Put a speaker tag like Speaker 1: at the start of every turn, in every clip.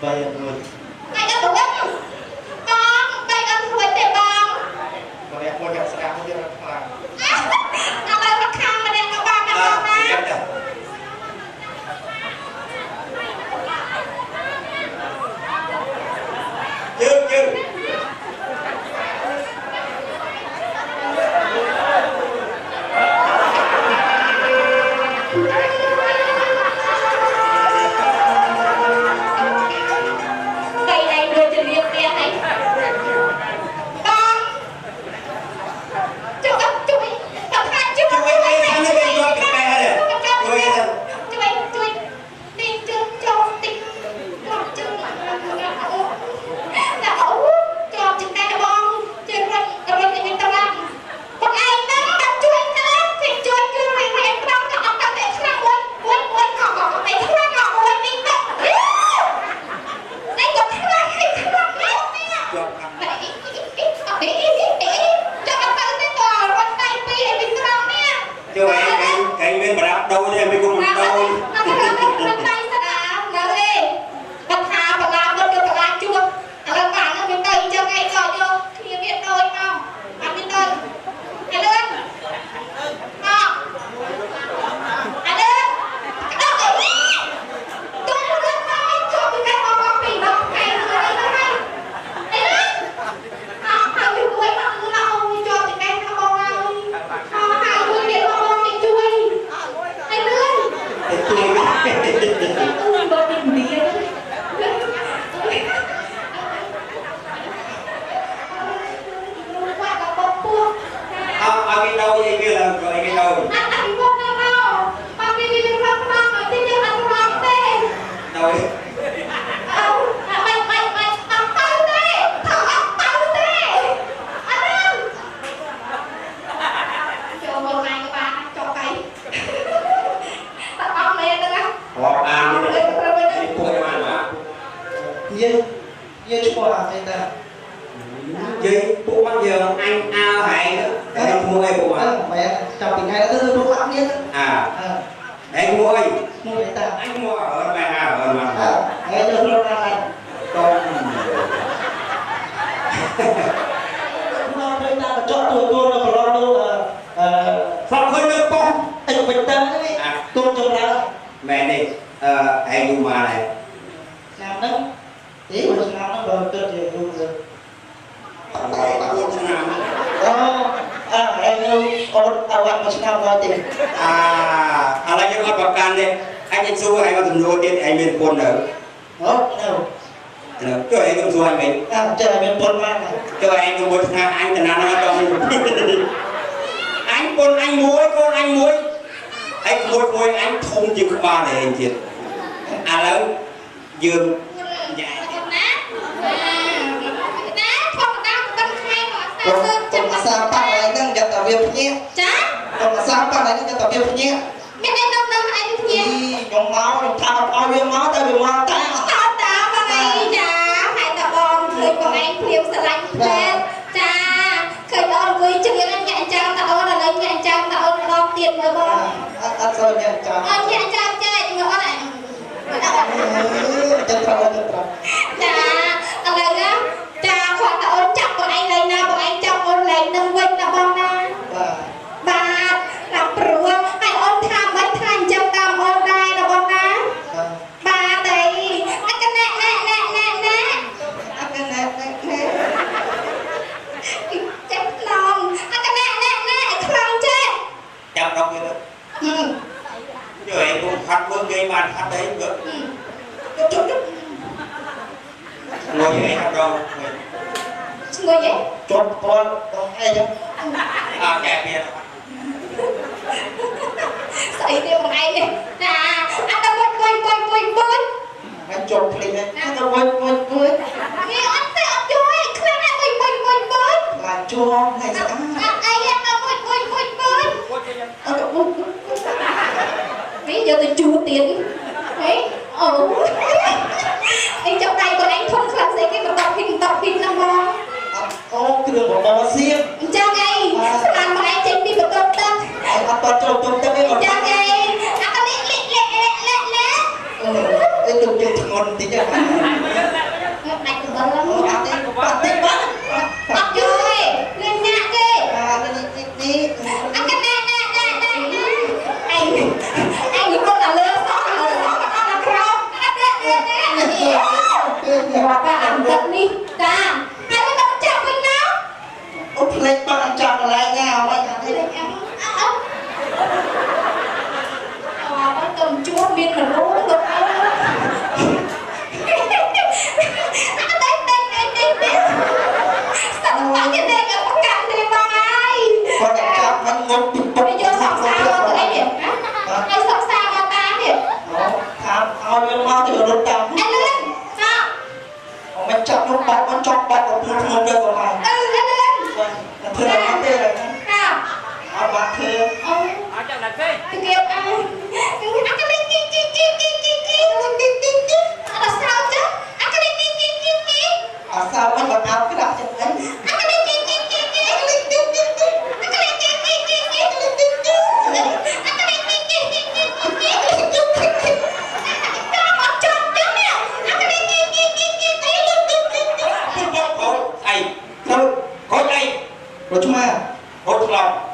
Speaker 1: bay ăn luôn
Speaker 2: ai ăn đủ lắm con bay ăn ruồi để bong
Speaker 3: còn em mua nhập sang không biết là
Speaker 2: nó bay nó khăn mà đen nó ba nó bong á
Speaker 3: dừng
Speaker 2: cây này đưa cho liệp kia này con chú ơi chú ơi tập hai chú ơi chú ơi đi chân cho tinh con chân là ấu cho chân tay bong chân răng thì mình tao làm còn ai nắng đặt chú anh nắng thì chú anh cứ mày em đang có ông đang để khăn quên còn để khăn còn quên đi đâu đây còn khăn hay khăn cho ông ta tới tòa con tay pi để mình tao nè
Speaker 3: chưa cái bên mà đáp đâu thì mình cũng đâu
Speaker 2: tay sao nào nào đi con thà bà làm đâu được bà làm chưa là bà nó bên đây cho ngay rồi vô thì biết đôi không ăn bên đây hãy lên không hãy lên đâu để đi tôi muốn lên nói cho mình cái con bị nó hay rồi đây nó hay hãy lên hãy bị quay mặt nó ôi cho mình cái con ơi hãy quay điện con mình chui hãy lên ui bơ tình đi qua cả bông cua
Speaker 3: ăn cái đâu vậy kia là gọi cái đâu
Speaker 2: ăn ăn bông nào nào mà đi rong rong mà đi ăn rong thế
Speaker 3: đâu
Speaker 2: mày ăn tao thế thằng ăn tao thế ăn cho bông này các bạn cho cây tao ăn lên đó
Speaker 3: họ ăn đi cũng ăn mà
Speaker 1: ye chua à thế ta
Speaker 3: gì bố bao giờ anh ao hay đó anh mua ai bố à
Speaker 1: mẹ chào tình hay đã đưa nó phạm nhiên
Speaker 3: à anh mua ai
Speaker 1: mua người ta
Speaker 3: anh mua ở mà ở mà
Speaker 1: nghe cho nó ra này
Speaker 3: con
Speaker 1: nó người ta là chọn tôi nó còn lo đâu
Speaker 3: sao hơi nước con
Speaker 1: anh bình tâm đấy tôi cho ra
Speaker 3: mẹ đi anh dùng mà này
Speaker 1: làm đó thế mà làm nó rồi tôi thì luôn rồi em yêu con tao ăn mà sao ra tiền
Speaker 3: อะไรยังมาประกันเลยanhจะสู้ไอ้มาถึงโลเดียไอ้เป็นคนเหรอ
Speaker 1: đó đâu
Speaker 3: cho anh cũngสู้anh mình
Speaker 1: trời mình buồn mà
Speaker 3: cho anh cũng muốn thằng anh từ nào nó cho anh con anh muối anh không chịu ba để anh chết lớn dương dài
Speaker 1: còn mà sao ba này đang gặp tàu việc nhé còn mà sao ba này đang gặp tàu việc nhé
Speaker 2: mẹ đây đâu anh nhé
Speaker 1: trong máu trong thao bao nhiêu máu ta bị máu ta
Speaker 2: tao vào đây chà hai tao bom khơi còn anh liều sờ lạnh lên chà khơi ôn vui chừng anh nhẹ trang tao ôn là lấy nhẹ trang tao ôn đo tiền mới bom
Speaker 1: anh sao nhẹ trang
Speaker 2: anh nhẹ trang chơi người ôn này
Speaker 1: chân thao
Speaker 2: chà anh lấy á chà khoan tao ôn chặt còn anh lấy nào còn anh chặt ôn lấy nâng quên là bom na bà làm rùa hay ôn tham mấy thành trăm tam ôn đây là bom na bà đây anh cái nè chết lòng anh cái nè không chết
Speaker 3: chăm đâu vậy đó chứ anh cũng phát vương gây màn phát đấy nữa ngồi vậy không đâu
Speaker 2: ngồi vậy
Speaker 1: chốt con ai chứ
Speaker 3: kẹp kia
Speaker 2: sợi tiêu bằng ai này nè anh đang quên
Speaker 1: anh chốt đi này anh đang quên
Speaker 2: nghe anh thấy ông vui khuyên anh quên
Speaker 1: là chua hay sao
Speaker 2: ai em đang quên bây giờ tôi chua tiền đấy anh trong tay còn anh không làm gì cái mà tập hình năm bò
Speaker 1: ô cái đường của bò xiêm
Speaker 2: cha ngay làm mà anh trên đi một công tâm
Speaker 1: anh cho tôi cái
Speaker 2: cha ngay anh có lẹ
Speaker 1: cái đường ngôn tí cho
Speaker 2: Đặt từ bờ lắm.
Speaker 1: bạn tí quá
Speaker 2: Đặt rồi. Lên nhạc đi.
Speaker 1: đi
Speaker 2: Anh cái nè. Anh cũng là lơ sót rồi. Làm không? Và ta làm thật đi. Ta. Hai cái tao chạm với nó.
Speaker 1: úp lên bạn chọn lại nhau vậy hả thế
Speaker 2: Con cầm chúa miên mà rú được đâu. Sao nó cái này cả tất cả thì bằng ai?
Speaker 1: con đã chọn anh ngôn
Speaker 2: Bây giờ sắp sao rồi đấy nhỉ? Hay sắp sao mà ta nhỉ?
Speaker 1: tham ao lên mau thì đốt tao
Speaker 2: Anh Linh, sao?
Speaker 1: mình chọn lúc bát con chọn bát của thương thương đây của mày
Speaker 2: Anh Linh.
Speaker 1: thương là thế này
Speaker 2: Sao?
Speaker 1: bác thương
Speaker 2: Tôi kêu ai? Anh cái Linh là sao chứ? Anh cái Linh
Speaker 1: sao anh còn áo cái đạo chân ấy rồi chúng ta
Speaker 3: hốt lòng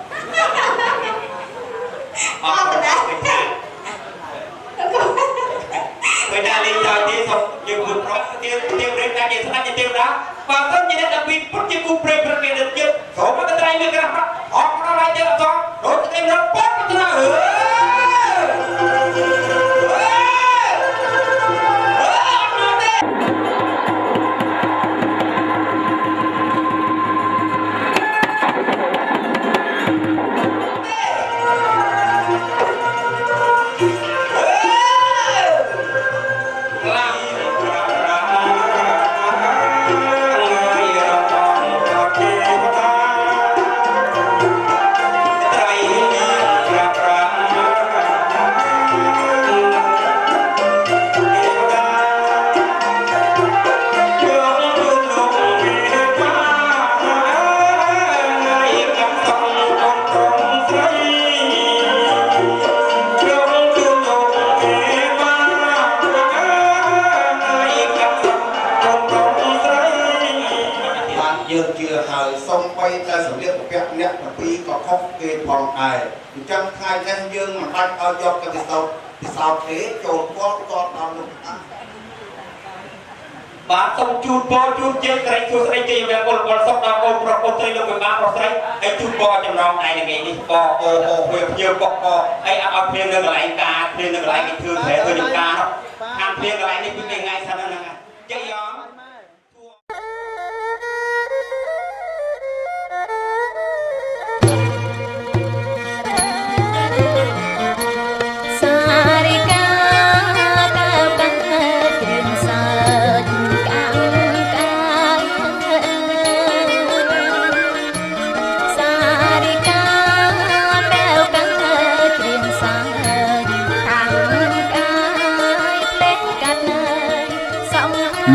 Speaker 3: người ta đi cho tí xong nhưng vượt rõ tiêu đến ra gì thật tiêu đó và tất nhiên là vì bất kỳ cục rệp được được chứ số mà cái trai mình cái nào họ nó lại tiêu cho đối với em nó bóp cái nào
Speaker 4: យើងជាហើយសូមបីតែសម្លៀកបំពាក់អ្នកទាំងពីរក៏ខុសគេផងដែរអញ្ចឹងថ្ងៃនេះយើងមិនបាច់ឲ្យយកទៅពិសោធន៍ទេចូលគាត់ដល់នោះ
Speaker 3: បាទសូមជូនពរជូនជាក្រីសួស្ដីជ័យវៈពលសុខដល់កូនប្រុសកូនស្រីលោកពិបាកប្រុសស្រីហើយជូនពរចំណងឯថ្ងៃនេះពរអូវាភ្ញៀវបកហើយអត់ឲ្យភ្ញៀវនៅកន្លែងការភ្ញៀវនៅកន្លែងគេធ្វើត្រែធ្វើចំការខាងភ្ញៀវកន្លែងនេះពីថ្ងៃសិនហ្នឹងជ័យយ៉ង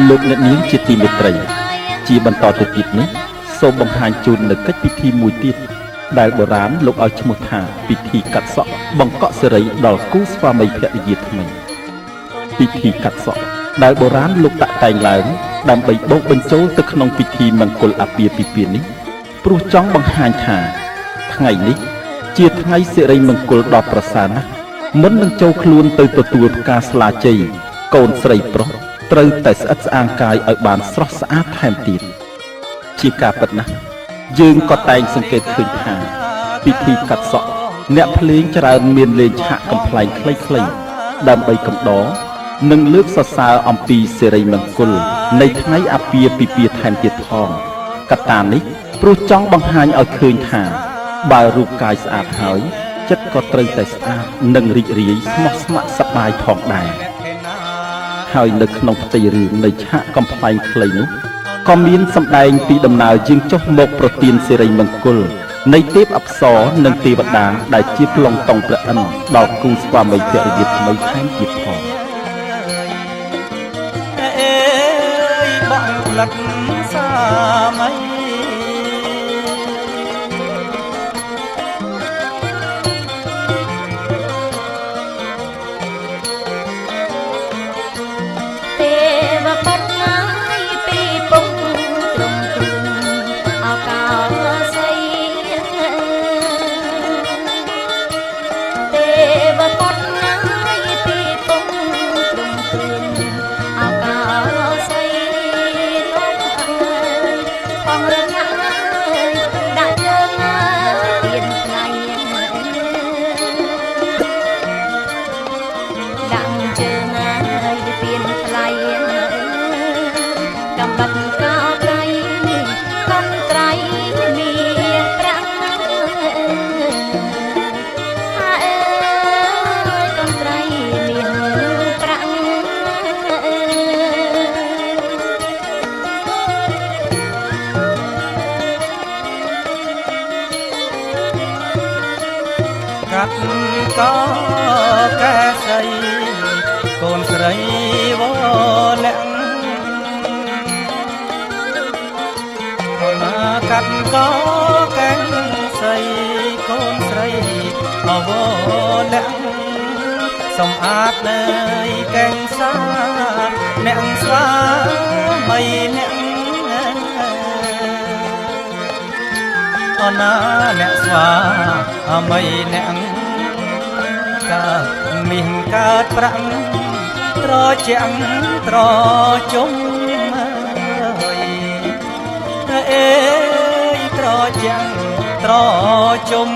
Speaker 5: លោកអ្នកនាងជាទីមេត្រីជាបន្តទៅទៀតនេះសូមបង្ហាញជូននូវកិច្ចពិធីមួយទៀតដែលបុរាណលោកឲ្យឈ្មោះថាពិធីកាត់សក់បង្កក់សិរីដល់គូស្វាមីភរិយាថ្មីពិធីកាត់សក់ដែលបុរាណលោកតាក់តែងឡើងដើម្បីបូកបញ្ចូលទៅក្នុងពិធីមង្គលអាពាហ៍ពិពាហ៍នេះព្រោះចង់បង្ហាញថាថ្ងៃនេះជាថ្ងៃសិរីមង្គលដ៏ប្រសើរណាស់មុននឹងចូលខ្លួនទៅទទួលផ្កាស្លាជ័យកូនស្រីប្រុសត្រូវតែស្អិតស្អាងកាយឲ្យបានស្រស់ស្អាតថែមទៀតជាការពិតណាស់យើងក៏តែងសង្កេតឃើញថាពិធីកាត់សក់អ្នកភ្លេងច្រើនមានលេងឆាកកំ ប្លែងខ្លីៗដើម្បីកំដរនិងលើកសរសើរអំពីសិរីមង្គលនៃថ្ងៃអាពាហ៍ពិពាហ៍ថែមទៀតផងកត្តានេះព្រោះចង់បង្ហាញឲ្យឃើញថាបើរូបកាយស្អាតហើយចិត្តក៏ត្រូវតែស្អាតនិងរីករាយស្មោះស្ម័គ្រសប្បាយផងដែរហើយនៅក្នុងផ្ទៃរឿងនៃឆាកកំ ប្លែងខ្លីនោះក៏មានសម្ដែងពីដំណើរយាងចុះមកប្រទានសិរីមង្គលនៃទេពអប្សរនិងទេវតាដែលជាប្លង់តុងព្រះឥន្ទដល់គូស្វាមីភរិយាថ្មីថែមទៀតផង
Speaker 6: អេបងផ្លិតសាមៃ
Speaker 7: ត
Speaker 6: រីវលាក់ណាកាត់កោកែងស្រីកូនស្រីអវលាក់សំអាតនៅកែងសាអ្នកស្វាមីអ្នកអណាអ្នកស្វាមីអ្នកកើតមានកើតប្រាំងត្រជាក់ត្រជុំអេត្រជាក់ត្រជុំ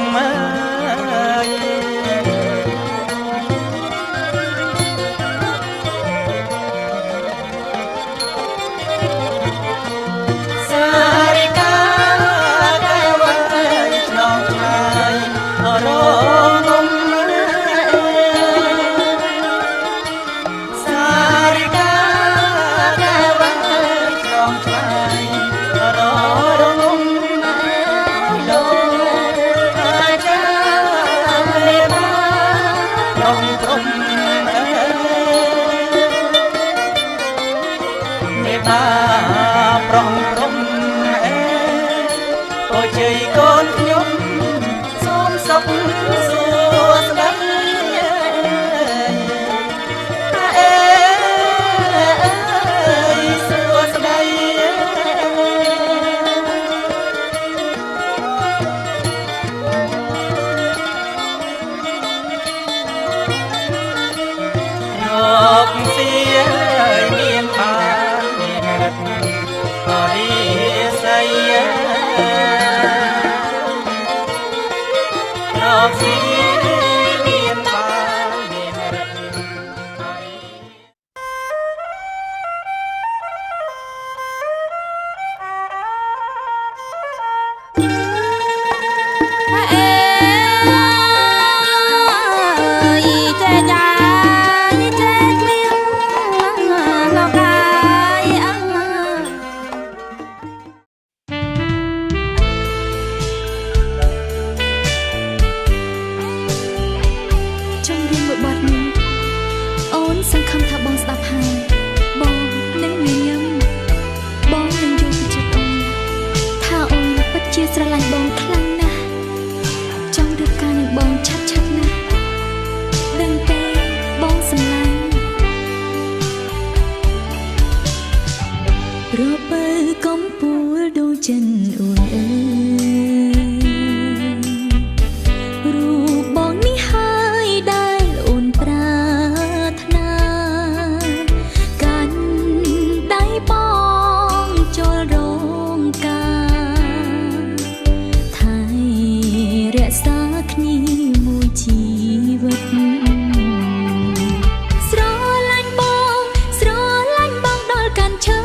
Speaker 7: ស្រឡាញ់បងដល់កាន់ឈើ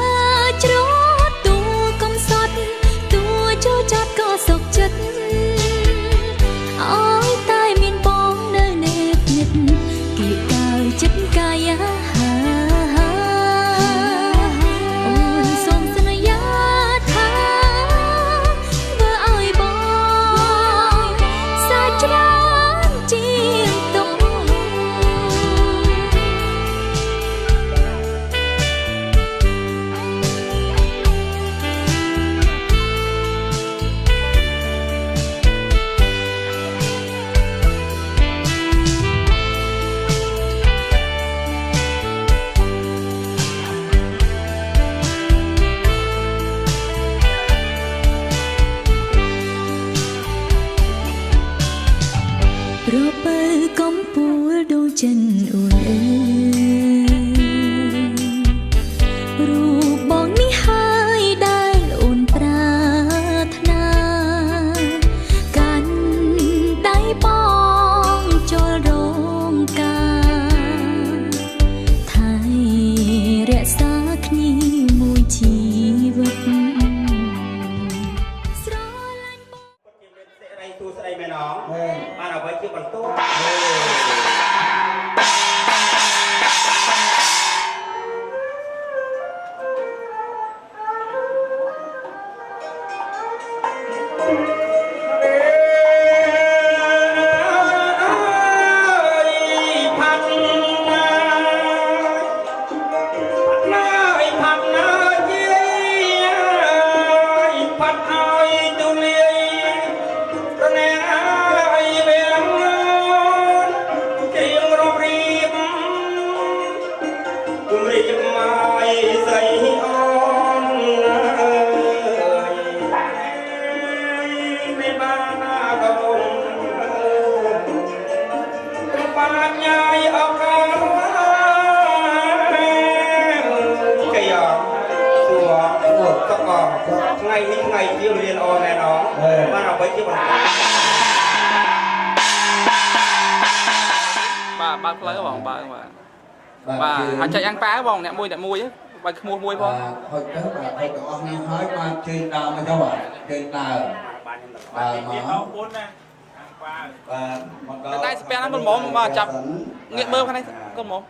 Speaker 7: ជ្រោះទូកំសត់ទូ
Speaker 3: ស្រីអូនមិនបានណាក៏បានញ៉ាយអកលគេយ៉ាងសួរតកថ្ងៃនេះថ្ងៃជារៀនអូនណែនងបានអ្វីជាបន្ត
Speaker 7: បាទផ្លូវបងបាទអាចចែកអង្គប៉ាបងអ្នកមួយបើឈ្មោះមួយផង
Speaker 4: ហុចទៅបាទហុចទាំងអស់នេះហើយបានជើញដើមមកទៅបាទជើញដើមបាទមកអរគុណណាបាទ
Speaker 7: តែស្ពាំហ្នឹងមិនហ្មងមកចាប់ងាកមើលខាងនេះកុំហ្មង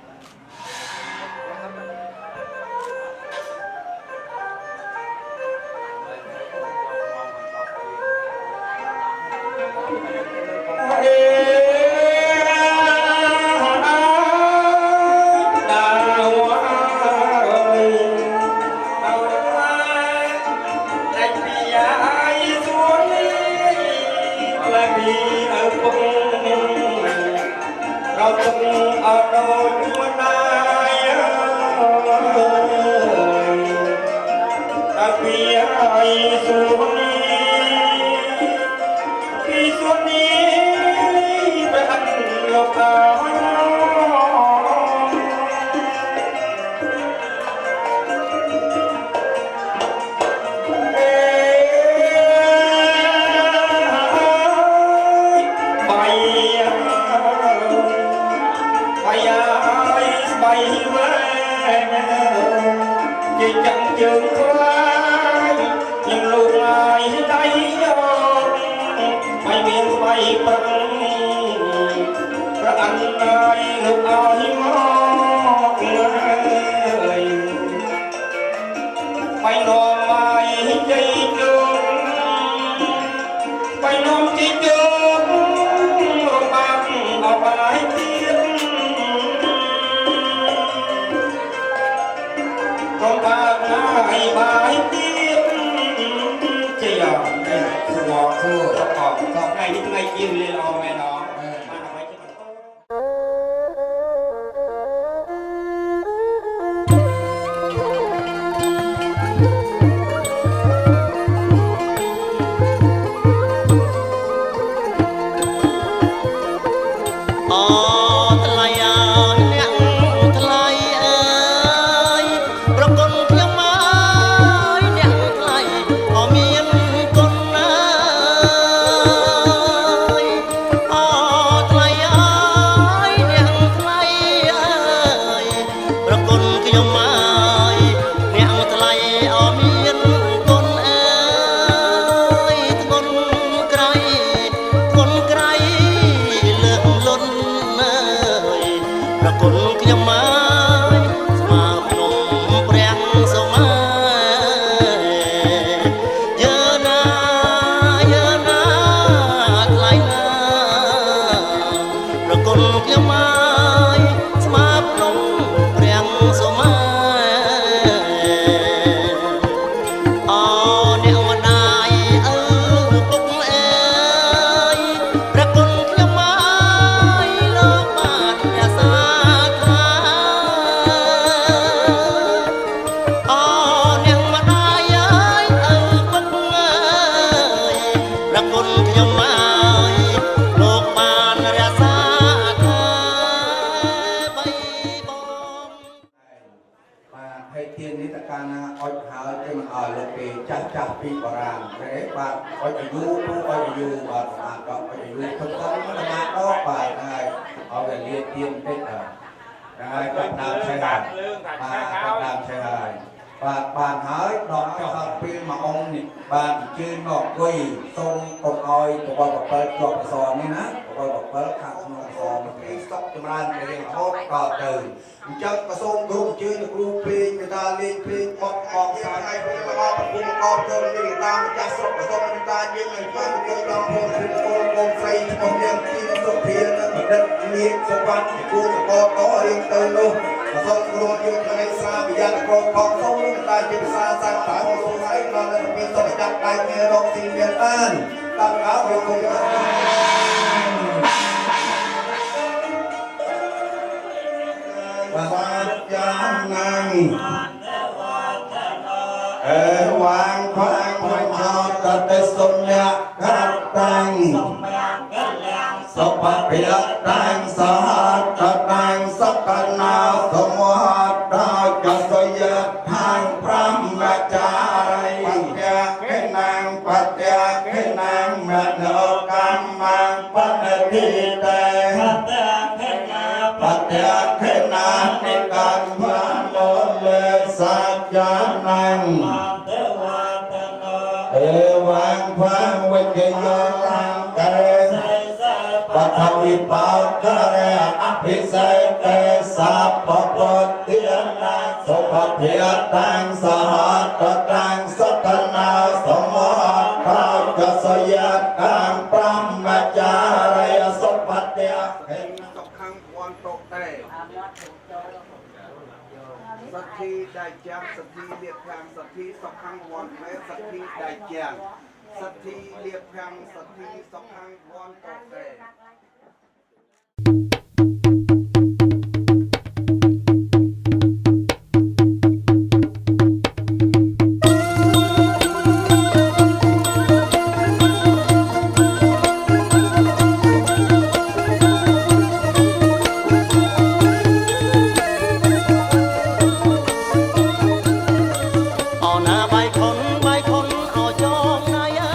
Speaker 4: បានហើយដល់ឲ្យពេលមួយអង្គនេះបានជឿនមកគួយសូមកុំឲ្យបប7ជាប់អសរនេះណាបប7ខាងក្នុងអសរមកគេស្តុកចម្រើនទៅរៀងរហូតដល់ទៅអញ្ចឹងក៏សូមគ្រប់ជឿនគ្រូពេញមេតាលេងភ្លេងបត់កងសាយឲ្យពេលមកប្រពន្ធកោទៅនេះតាមម្ចាស់ស្រុកក៏សូមមេតាយើងឲ្យបានជួយដល់ពលរដ្ឋកូនស្រីក្នុងនាមទីសុភានិងបណ្ឌិតនាងសុវណ្ណគូតបតរៀងទៅនោះក៏សូមគ្រូយើងឲ្យសាវិញ្ញាណក្រមផងសូមមេតាជាភាសាសាស្ត្រតាមសូមឲ្យដល់នៅពេលសុខចិត្តដៃមានរកទីមានបានតាមកោរគុំបាទយ៉ាងណា วางควางไว้ชอตะเตสมยะกัดตังสปะเปียตังสหัตตังสักกันนาสมหัตตาจัสยะทางพระมจารีปัจจเกนังปัจจเกนังมโนกรรมังปัจจิเตปัจจเกนังนิการพระโลเลสัจจานังเอวังพังวิจโยตังเกปัทวิปากเรอภิเศษเตสัพพปฏิยนาสุภเพียตังสหัตตังสัตนาสมหัตถาจัสยกังปรัมมจารยสุปฏิยเห็นตกขังวันตกแต่สักทีได้จังสักทีเรียบทางสักทีตกขังวันแม้สักทีได้จังสักทีเรียบทางสักทีตกขังวันตกแต่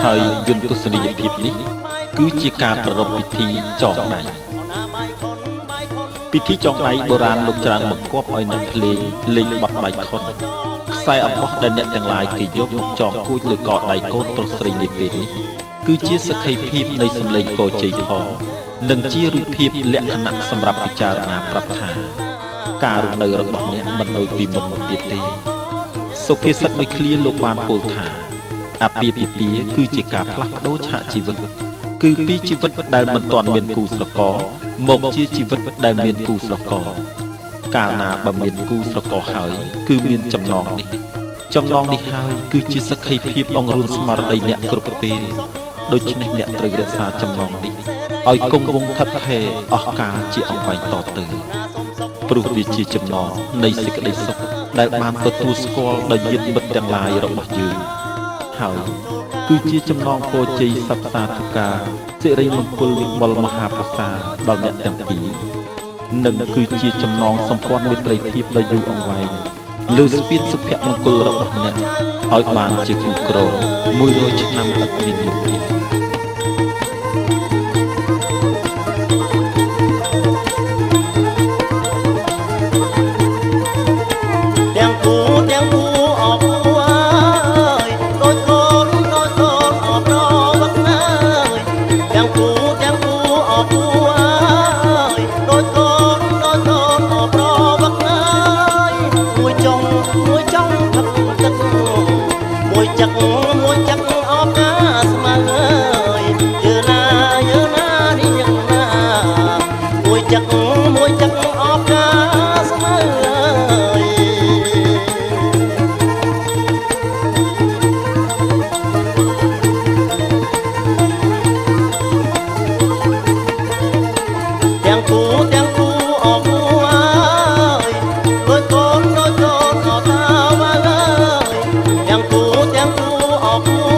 Speaker 5: ហើយយន្តទស្សនីយភាពនេះគឺជាការប្រារព្ធពិធីចងដៃពិធីចងដៃបុរាណលោកច្រើនបង្គាប់ឲ្យអ្នកភ្លេងលេងបទដៃខុនខ្សែអំបោះដែលអ្នកទាំងឡាយគេយកមកចងគួចលើកដៃកូនប្រុសស្រីនាពេលនេះគឺជាសក្ខីភាពនៃសម្លេងកោជ័យផងនិងជារូបភាពលក្ខណៈសម្រាប់ពិចារណាប្រាប់ថាការរស់នៅរបស់អ្នកមិនដូចពីមុនមកទៀតទេសុភាសិតមួយឃ្លាលោកបានពោលថាអាពាហ៍ពិពាហ៍គឺជាការផ្លាស់ប្ដូរឆាកជីវិតគឺពីជីវិតដែលមិនទាន់មានគូស្រករមកជាជីវិតដែលមានគូស្រករកាលណាបើមានគូស្រករហើយគឺមានចំណងនេះហើយគឺជាសក្ខីភាពអង្រួនស្មារតីអ្នកគ្រប់ពេលដូច្នេះអ្នកត្រូវរក្សាចំណងនេះឲ្យគង់វង្សថិតថេរអស់កាលជាអង្វែងតទៅព្រោះវាជាចំណងនៃសេចក្តីសុខដែលបានទទួលស្គាល់ដោយញាតិមិត្តទាំងឡាយរបស់យើងហើយគឺជាចំណងពរជ័យសព្វសាធុការសិរីមង្គលវិបុលមហាប្រសាដល់អ្នកទាំងពីរនិងគឺជាចំណងសម្ព័ន្ធមេត្រីភាពដ៏យូរអង្វែងលើស្ពានសុភមង្គលរបស់អ្នកឲ្យបានជាគូក្រង100ឆ្នាំឥតមានយុទ្ធភាព
Speaker 8: Hãy subscribe cho kênh Ghiền Mì Gõ để không bỏ lỡ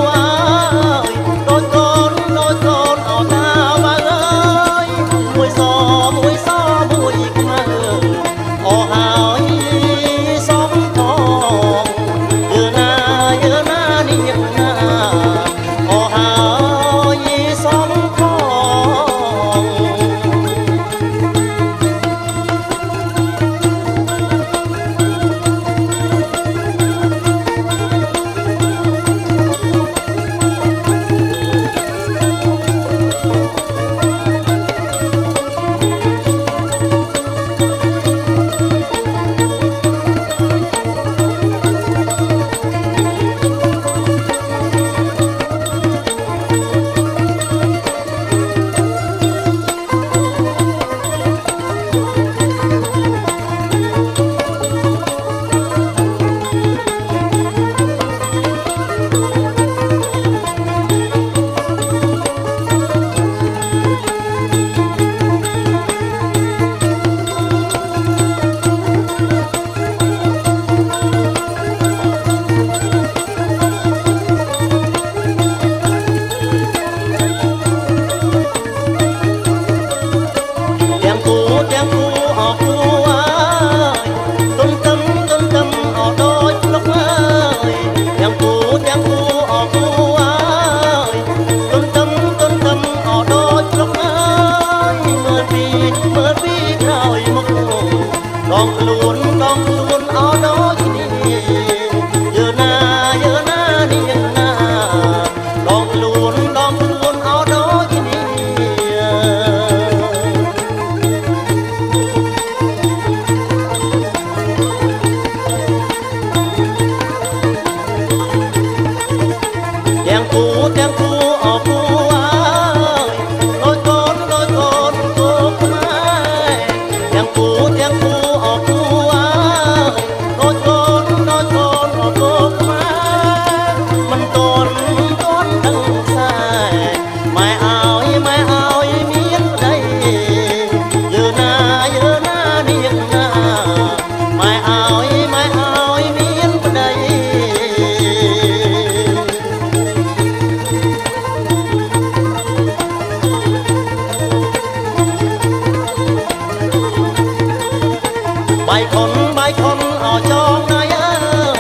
Speaker 6: ở trong này ơi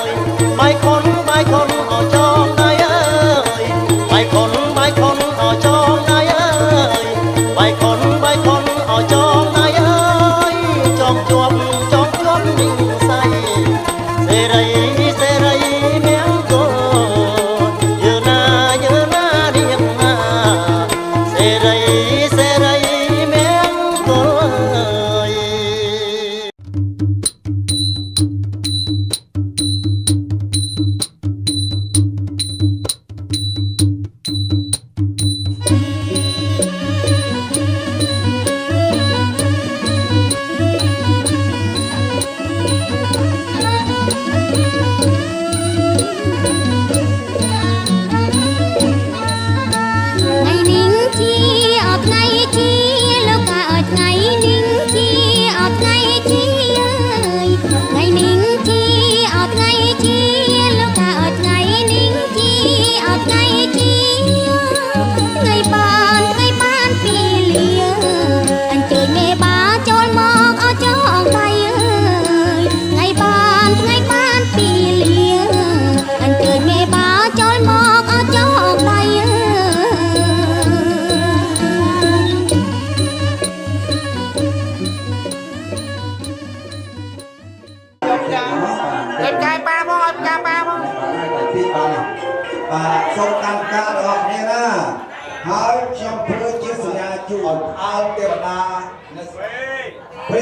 Speaker 6: bài con ở trong này ơi bài con ở trong này ơi bài con ở trong này ơi trong chuông mình say xe đây miếng cô như na điệp na xe đây miếng cô ơi.
Speaker 8: ngày nín chi ọt ngày chi lúc cả ọt ngày nín chi ọt ngày chi ơi ngày nín chi ọt ngày chi lúc cả ọt ngày nín chi ọt ngày chi ngày ban pì lìa anh chơi nghe ba trôi mọc ở trong tay ơi ngày ban pì lìa anh chơi nghe ba trôi mọc ở trong tay ơi.
Speaker 7: Em cai ba không em cai ba không
Speaker 4: បាទសូមកម្មការរបស់គ្នាណាហើយខ្ញុំធ្វើជាសញ្ញាជូនអោទេវតានៅ2 3ព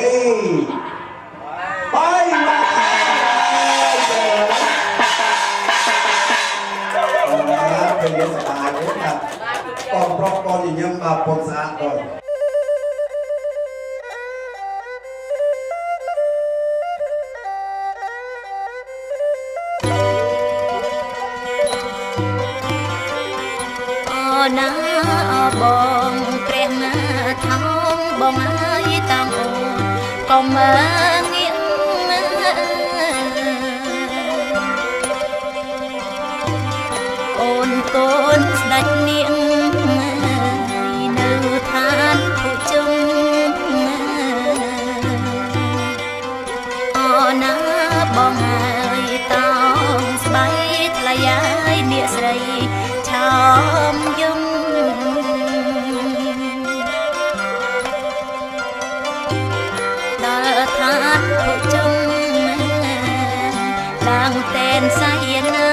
Speaker 4: េលនេះស្អាតទេបាទបងប្រុសបងញញឹមបាទពុនស្អាតដល់
Speaker 8: ណាបងព្រះណាថោងបងអើយតាំងអូនកុំងាកអូនកូនស្ដេចនាងនៅឋានភុជុំអូណាបងអើយតោងស្បៃថ្លៃហើយនាងស្រីឆោមយំដល់ឋានភុជុំឡើងតែនសៃណា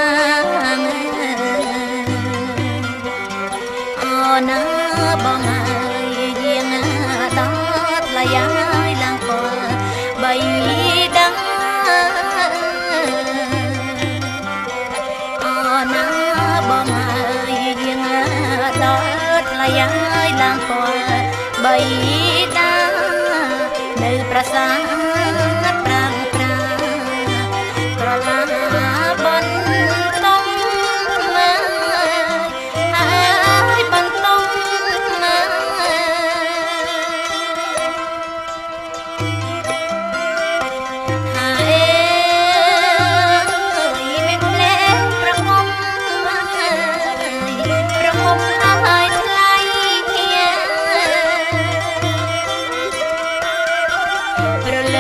Speaker 8: អូណាបងអើយយាងដល់ថ្លៃហើយឡើងពណ៌បីដឹងអូណាបងអើយយាងដល់ថ្លៃហើយឡើងពណ៌បីដឹងនៅប្រាសាទប្រាំងប្រាក្រឡាបនតុងហើយបនតុងប្រ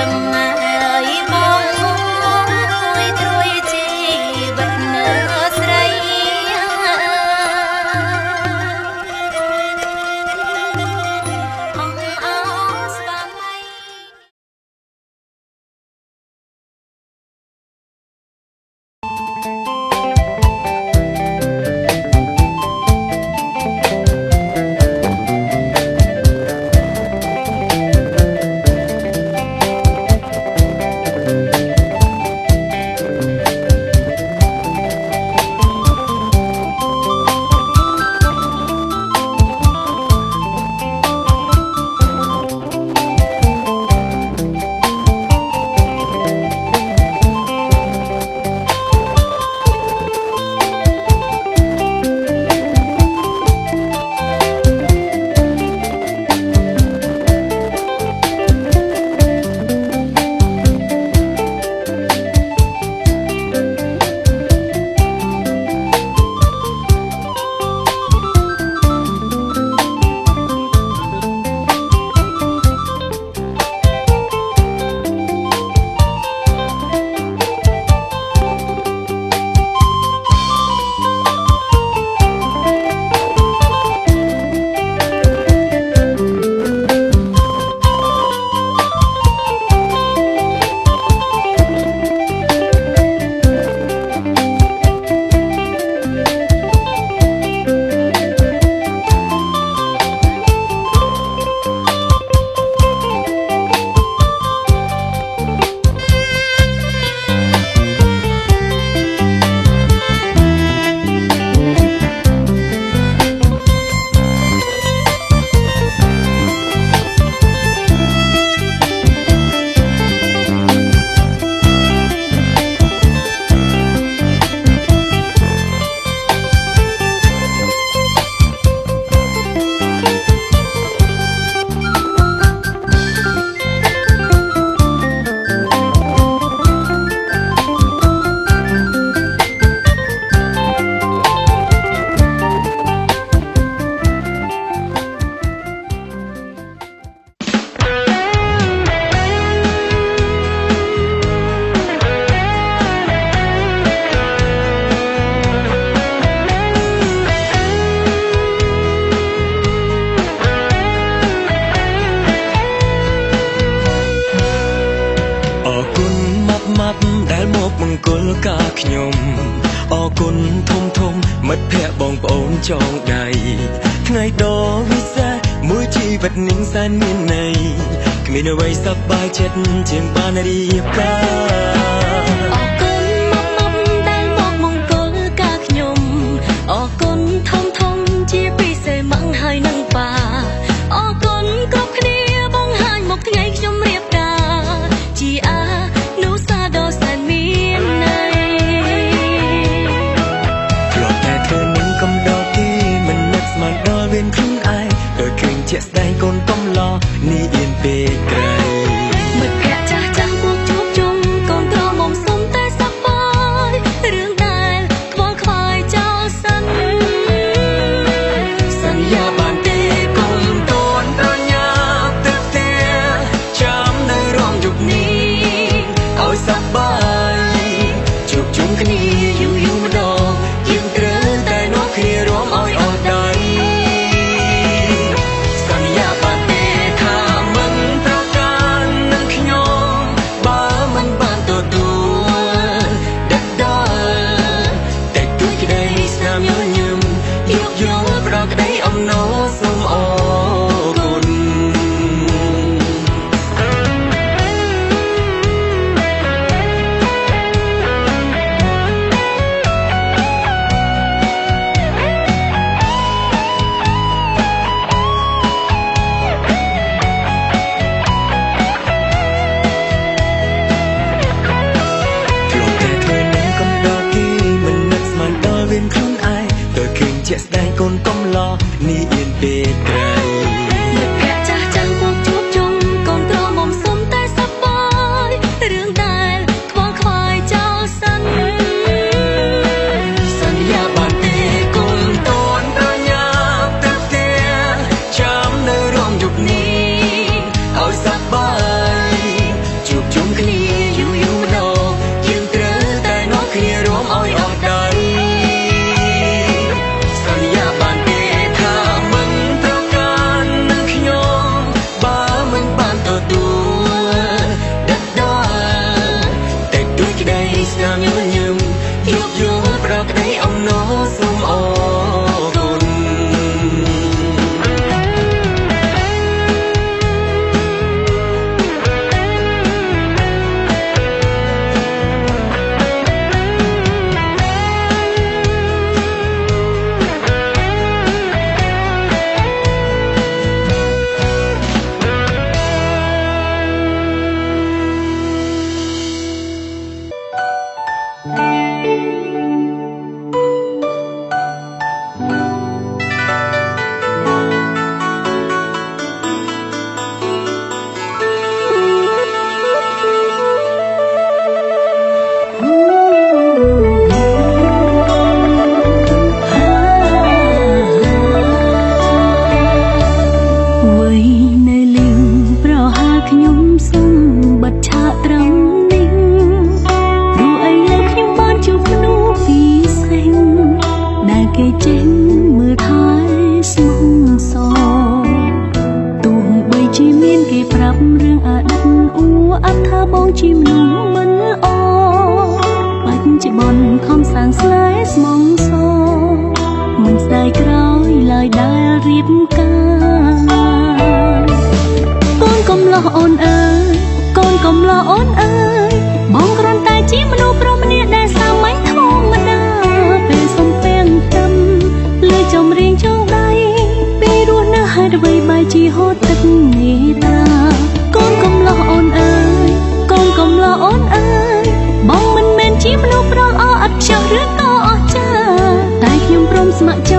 Speaker 9: ងគលការខ្ញុំអរគុណធំធំមិត្តភក្តិបងប្អូនចងដៃថ្ងៃដ៏វិសេសមួយជីវិតនឹងសែនមានន័យគ្មានអ្វីសប្បាយចិត្តជាងបានរៀបការ
Speaker 8: អរគុណមកដែលមកមង្គលការខ្ញុំអរគុណធំធំជាពិសេសមកហើយនឹងប៉ាអរគុណគ្រប់គ្នាបងហាញមកថ្ងៃខ្ញុំរៀបការជាអានុសាដ៏សែនមានន័យ
Speaker 9: ធ្លាប់តែធ្វើនឹងកំដរគេមិននឹកស្មានដល់វិញខ្លួនឯងដូចឃើញជាក់ស្ដែងកូនកំឡោនេះអៀនពេកក្រៃ
Speaker 8: មិត្តភក្តិចាស់មកជួបជុំកូនក្រមុំសុំតែសប្បាយរឿងដែលខ្វល់ខ្វាយចោលសិន
Speaker 9: សន្យាបានទេកុំតូនប្រញាប់ទៅផ្ទះចាំនៅរងយប់នេះឲ្យសប្បាយជួបជុំគ្នាយូរម្ដងយើងត្រូវតែនាំគ្នារួមឲ្យអស់ដៃសន្យាបានទេថាមិនប្រកាន់នឹងខ្ញុំបើមិនបានទទួលដដែលតែទួយក្តីស្នាមញញឹមយកយកប្រក្តីអំណរសូមអរគុណធ្លាប់តែធ្វើនឹងកំដរគេមិននឹកស្មានដល់វិញខ្លួនឯងដូចឃើញជាក់ស្ដែងកូនកំឡោនេះអៀនពេកក្រៃ
Speaker 8: មិត្តភក្តិចាស់មកជួបជុំកូនក្រមុំសុំតែសប្បាយរឿងដែលខ្វល់ខ្វាយចោលសិន
Speaker 9: សន្យាបានទេកុំតូនប្រញាប់ទៅផ្ទះចាំនៅរងយប់នេះឲ្យសប្បាយជួបជុំគ្នាយូរម្ដងយើងត្រូវតែនាំគ្នារួមឲ្យអស់ដៃសន្យាបានទេថាមិនប្រកាន់នឹងខ្ញុំបើមិនបានទទួលដដែលតែទួយក្តីស្នាមញញឹមយកយកប្រក្តីអំណរសូមអរគុណ
Speaker 8: វ័យនៅលឹងប្រហាខ្ញុំសុំបិទឆាកត្រឹមនេះព្រោះឥឡូវខ្ញុំបានជួបមនុស្សពិសេសដែលគេចេះមើលថែស្មងសទោះបីជាមានគេប្រាប់រឿងអតីតអួអត់ថាបងជាមនុស្សមិនល្អបាច់ជាបនខំសាងស្នេហ៍ស្មងសមិនស្ដាយក្រោយឡើយដែលរៀបការកូនកំឡោះអូនអើយកូនកំឡោះអូនអើយបងគ្រាន់តែជាមនុស្សប្រុសម្នាក់ដែលសាមញ្ញធម្មតាពេលសំពេងទឹមលើចម្រៀងចងដៃពេលរស់នៅហេតុអ្វីបែរជាហូរទឹកមេត្តាកូនកំឡោះអូនអើយកូនកំឡោះអូនអើយបងមិនមែនជាមនុស្សប្រុសអត់ខ្ចោះឬក៏អស់ចាតែខ្ញុំព្រមស្ម័គ្រ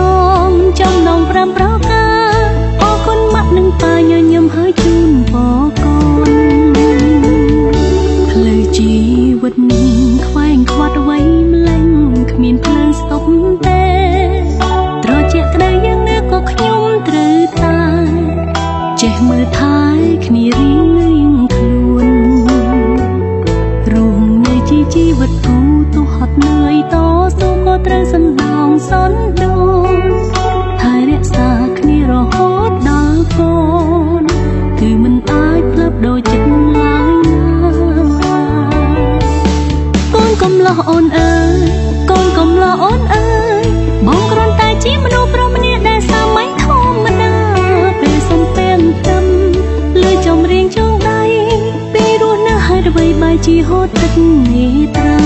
Speaker 8: ចំនង5ប្រការអរគុណម៉ាក់និងប៉ាញញឹមហើយជូនពរកូនផ្លូវជីវិតខ្វែងខ្វាត់អ្វីម្លេះគ្មានភ្លើងស្តុបទេត្រជាក់ក្តីយ៉ាងណាក៏ខ្ញុំត្រូវតែចេះមើលថែគ្នារៀងខ្លួនរួមនៅជាជីវិតគូទោះហត់នឿយតស៊ូក៏ត្រូវសណ្ដោងសន្ដូនថែរក្សាគ្នារហូតដល់កូនគឺមិនអាចផ្លាប់ដូចចិត្តឡើយណាកូនកំ លោះអូនអើយកូនកុំលោះអូនអើយបងគ្រាន់តែជាមនុស្សប្រុសម្នាក់ដែលសាមញ្ញធម្មតាពេលសំពេងទឹមលើចំរៀងចងដៃពេលរស់នៅហើយអ្វីបែរជាហូតទឹកនេត្រា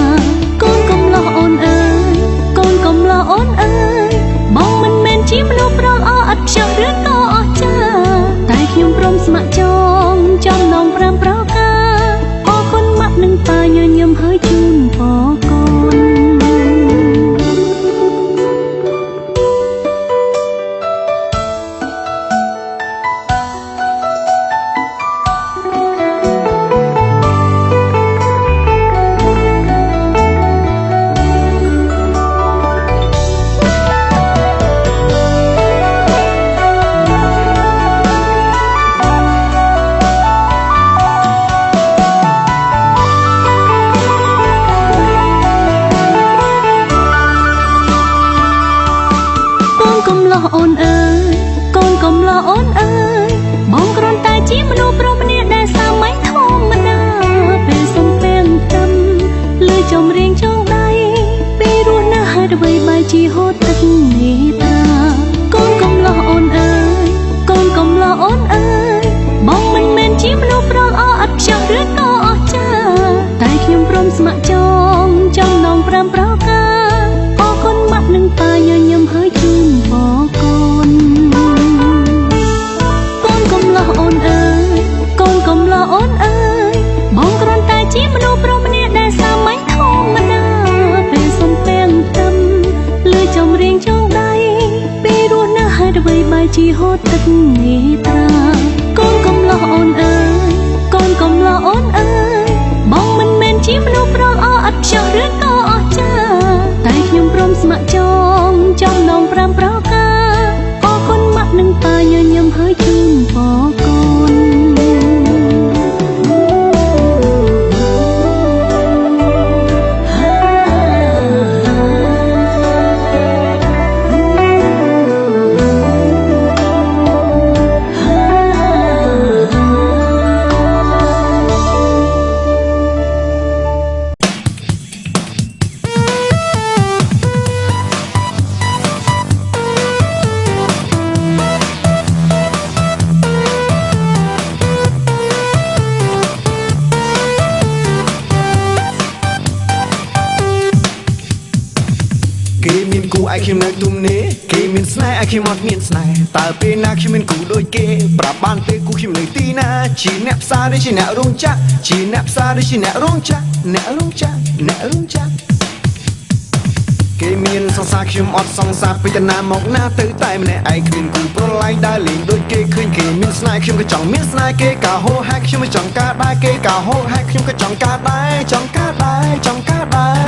Speaker 8: កូនកុំលោះអូនអើយកូនកុំលោះអូនអើយបងមិនមែនជាមនុស្សប្រុសអត់ខ្ចោះឬក៏អស់ចាតែខ្ញុំព្រមស្ម័គ្រចងចំណង5ប្រការអរគុណម៉ាក់និងប៉ាញញឹមហើយជូនពរកូនអូនអើយកូនកុំលោះអូនអើយបងគ្រាន់តែជាមនុស្សប្រុសម្នាក់ដែលសាមញ្ញធម្មតាពេលសំពេងទឹមលើចំរៀងចងដៃពេលរស់នៅហើយអ្វីបែរជាហូតទឹកនេត្រាកូនកុំលោះអូនអើយកូនកុំលោះអូនអើយបងមិនមែនជាមនុស្សប្រុសអត់ខ្ចោះឬក៏អស់ចាតែខ្ញុំព្រមស្ម័គ្រចងចំណង5ប្រការអរគុណម៉ាក់និងប៉ាញញឹមហើយជូនពរកូនកូនកុំលោះអូនអើយកូនកុំលោះអូនអើយបងគ្រាន់តែជាមនុស្សប្រុសម្នាក់ដែលសាមញ្ញធម្មតាពេលសំពេងទឹមលើចំរៀងចងដៃពេលរស់នៅហើយអ្វីបែរជាហូតទឹកនេត្រាកូនកុំលោះអូនអើយកូនកុំលោះអូនអើយបងមិនមែនជាមនុស្សប្រុសអត់ខ្ចោះឬក៏អស់ចាតែខ្ញុំព្រមស្ម័គ្រចងចំណង5ប្រការអរគុណម៉ាក់និងប៉ាញញឹមហើយជូនពរកូនខ្ញុំនៅទុំនេះគេមានស្នេហ៍ខ្ញុំអត់មានស្នេហ៍តើពេលណាខ្ញុំមានគូដូចគេប្រាប់បានទេគូខ្ញុំនៅទីណាជាអ្នកផ្សារឬជាអ្នករោងចក្រជាអ្នកផ្សារឬជាអ្នករោងចក្រអ្នករោងចក្រអ្នករោងចក្រគេមានសង្សារខ្ញុំអត់សង្សារពីតាណាមកណាទៅតែម្នាក់ឯងគ្មានគូប្រឡាយដើរលេងដូចគេឃើញគេមានស្នេហ៍ខ្ញុំក៏ចង់មានស្នេហ៍គេក៏ហូរហែកខ្ញុំក៏ចង់ការដែរគេក៏ហូរហែកខ្ញុំក៏ចង់ការដែរចង់ការដែរចង់ការដែរ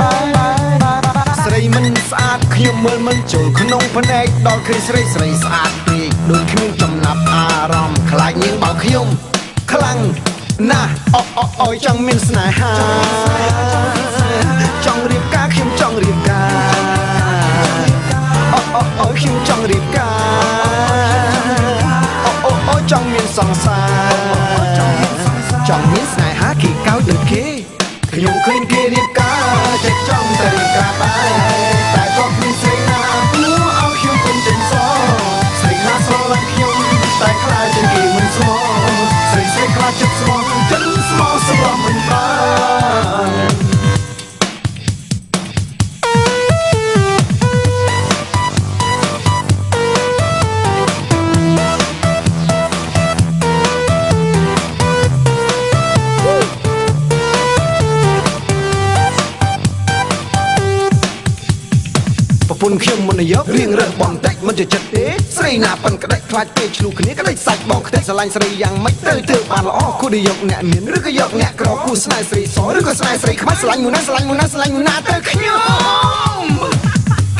Speaker 8: ស្រីមិនស្អាតខ្ញុំមើលមិនចូលក្នុងភ្នែកដល់ឃើញស្រីស្អាតពេកដូចគ្មានចំណាប់អារម្មណ៍ខ្លាចនាងបោកខ្ញុំខ្លាំងណាស់អូយចង់មានស្នេហាចង់រៀបការខ្ញុំចង់រៀបការអូយខ្ញុំចង់រៀបការអូចង់មានសង្សារចង់មានស្នេហាគេកោតដូចគេខ្ញុំឃើញគេរៀបការចិត្តចង់តែរៀបការដែរតែក៏គ្មានស្រីណាគួរឲ្យខ្ញុំពេញចិត្តសស្រីណាស្រឡាញ់ខ្ញុំតែខ្លាចជាងគេមិនស្មោះស្រីខ្លាចចិត្តស្មោះចិត្តស្មោះស្មោះមិនបានពុនខ្ញុំមិននយករៀងរើសបំតិចមិនជាចិត្តទេស្រីណាប៉ិនក្តិចខ្លាចពេកឆ្លុះគ្នាក្តិចសាច់បងខ្ទេចស្រឡាញ់ស្រីយ៉ាងម៉េចទៅធ្វើបានល្អគួរតែយកអ្នកមានឬក៏យកអ្នកក្រគូស្នេហ៍ស្រីសឬក៏ស្នេហ៍ស្រីខ្វាច់ស្រឡាញ់មួយណាស្រឡាញ់មួយណាស្រឡាញ់មួយណាទៅខ្ញុំ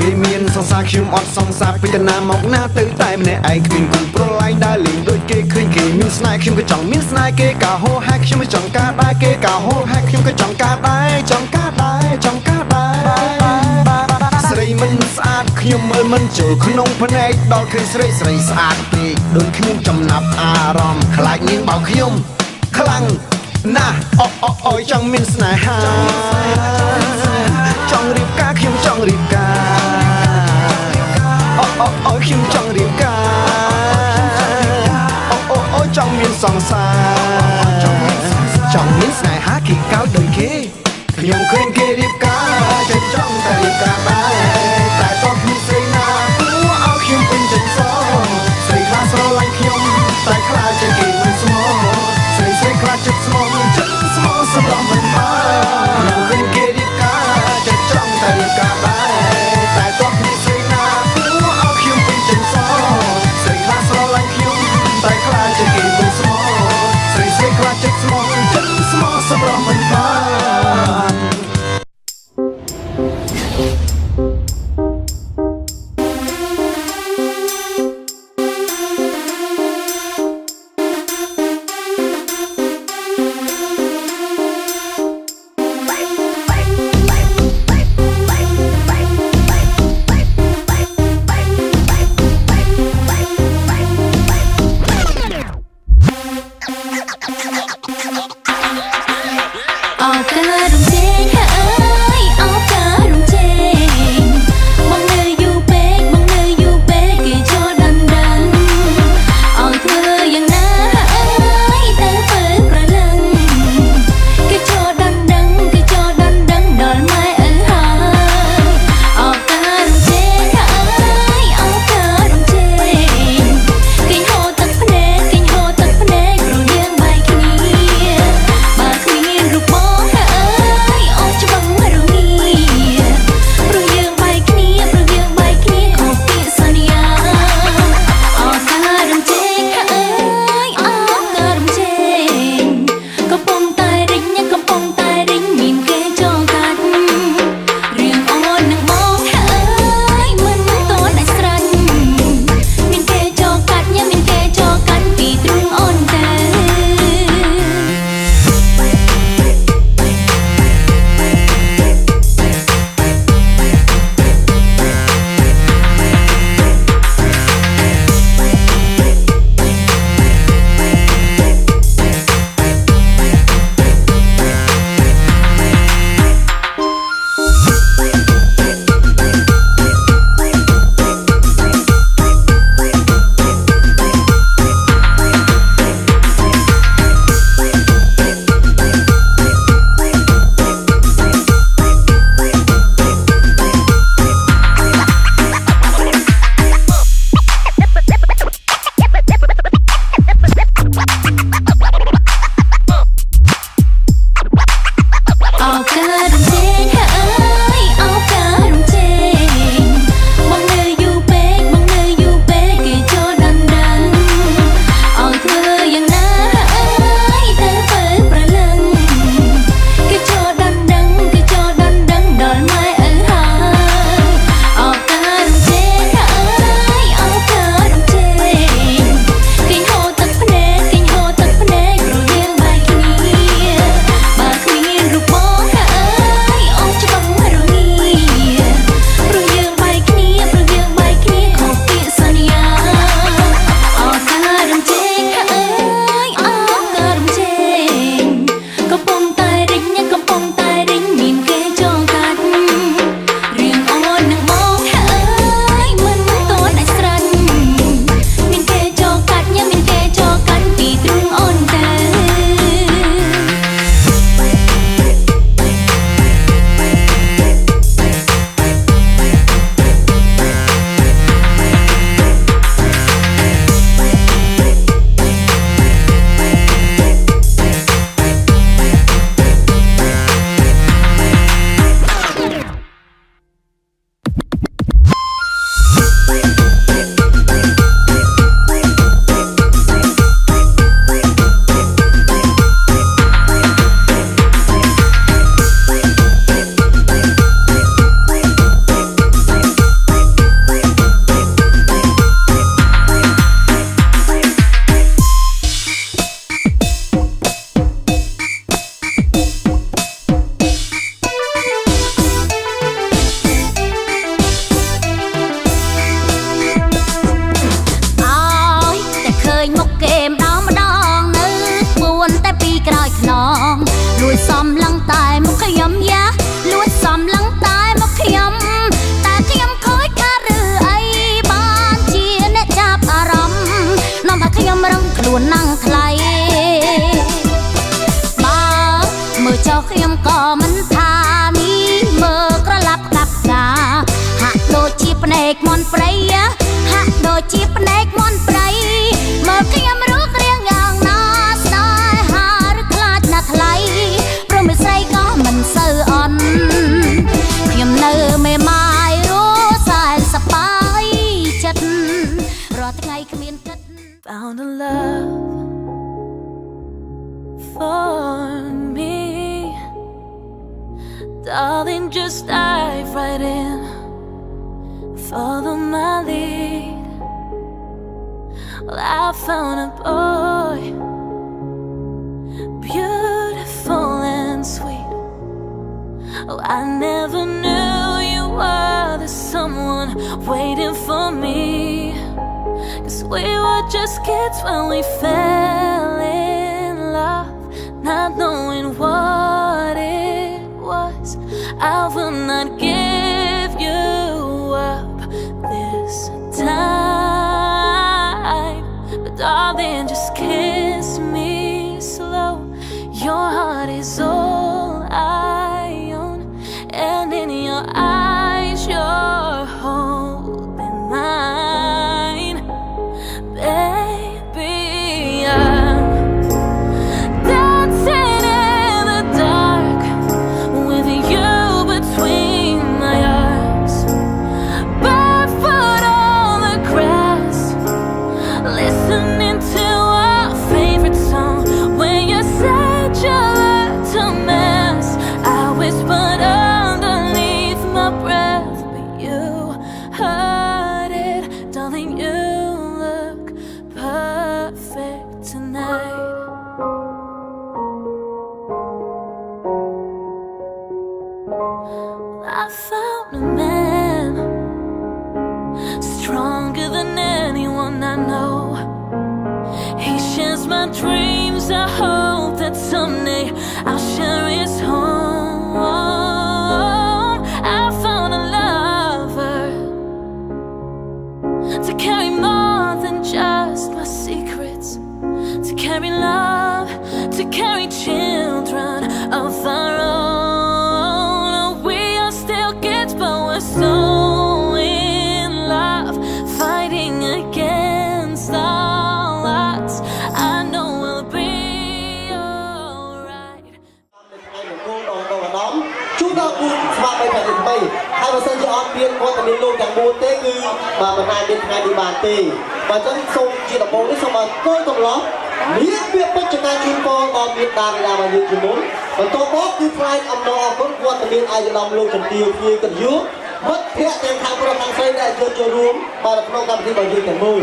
Speaker 8: គេមានសង្សារខ្ញុំអត់សង្សារពីតាណាមកណាទៅតែម្នាក់ឯងគ្មានគូប្រឡាយដើរលេងដូចគេឃើញគេមានស្នេហ៍ខ្ញុំក៏ចង់មានស្នេហ៍គេក៏ហូរហែកខ្ញុំក៏ចង់ការដែរគេក៏ហូរហែកខ្ញុំក៏ចង់ការដែរចង់ការដែរចង់ការដែរស្រីមិនស្អាតខ្ញុំមើលមិនចូលក្នុងភ្នែកដល់ឃើញស្រីស្អាតពេកដូចគ្មានចំណាប់អារម្មណ៍ខ្លាចនាងបោកខ្ញុំខ្លាំងណាស់អូយចង់មានស្នេហា
Speaker 9: ឲ្យដូចគេខ្ញុំឃើញគេរៀបការចិត្តចង់តែរៀបការដែរតែតោះមានស្រីណាគួរឲ្យខ្ញុំពេញចិត្តសងស្រីខ្លះស្រឡាញ់ខ្ញុំតែខ្លាចជាគេមិនស្មោះស្រីខ្លាចចិត្តស្មោះចិត្តស្មោះសម្រាប់មិនបានខ្ញុំឃើញគេរៀបការចិត្តចង់តែរៀបការដែរតែតោះមានស្រីណាគួរឲ្យខ្ញុំពេញចិត្តសងស្រីខ្លះស្រឡាញ់ខ្ញុំតែខ្លាចជាគេមិនស្មោះស្រីខ្លាចចិត្តស្មោះចិត្តស្មោះសម្រាប់មិនបាន
Speaker 8: ជាផ្នែកមន់ប្រៃមកខ្ញុំរូបរាងយ៉ាងណាស្នេហាឬខ្លាចណាស់ថ្លៃព្រមមិនស្រីក៏មិនសូវអន់ខ្ញុំនៅមេម៉ាយរស់សែនសប្បាយចិត្តរាល់ថ្ងៃគ្មានគិត Found a love for me Darling just dive right in Follow my lead Well I found a boy Beautiful and sweet Oh I never knew you were the someone waiting for me Cause we were just kids when we fell in love Not knowing what it was I will not give you up this time But darling just kiss me slow Your heart is all I own And in your eyes you're holding mine Baby I'm dancing in the dark With you between my arms Barefoot on the grass Listening to our favorite song When you said you looked a mess I whispered underneath my breath But you heard it Darling, you look perfect tonight I found a man Stronger than anyone I know He shares my dreams I hope that someday I'll share his home I found a lover To carry more than just my secrets To carry love To carry children of our own We are still kids but we're so in love Fighting against all odds I know we'll be alright
Speaker 1: ជួបដល់គូស្វាមីភរិយាថ្មីហើយបើសិនជាអត់មានគាត់តែមានលោកទាំង4ទេគឺបាទមិនអាចមានថ្ងៃនេះបានទេបើអញ្ចឹងសូមជាដំបូងនេះសូមឲ្យកូនកំឡោះមានពាក្យពេចនាជូនពរដល់មេដាបិតារបស់យើងជាមុនបន្ទាប់មកគឺថ្លែងអំណរអគុណគាត់ទៅមានអាយុដំលោកជំទាវភ្ញៀវកន្យុមិត្តភក្តិទាំងខាងប្រុសខាងស្រីដែលយកចូលរួមបាទក្នុងកម្មវិធីរបស់យើងទាំងមូល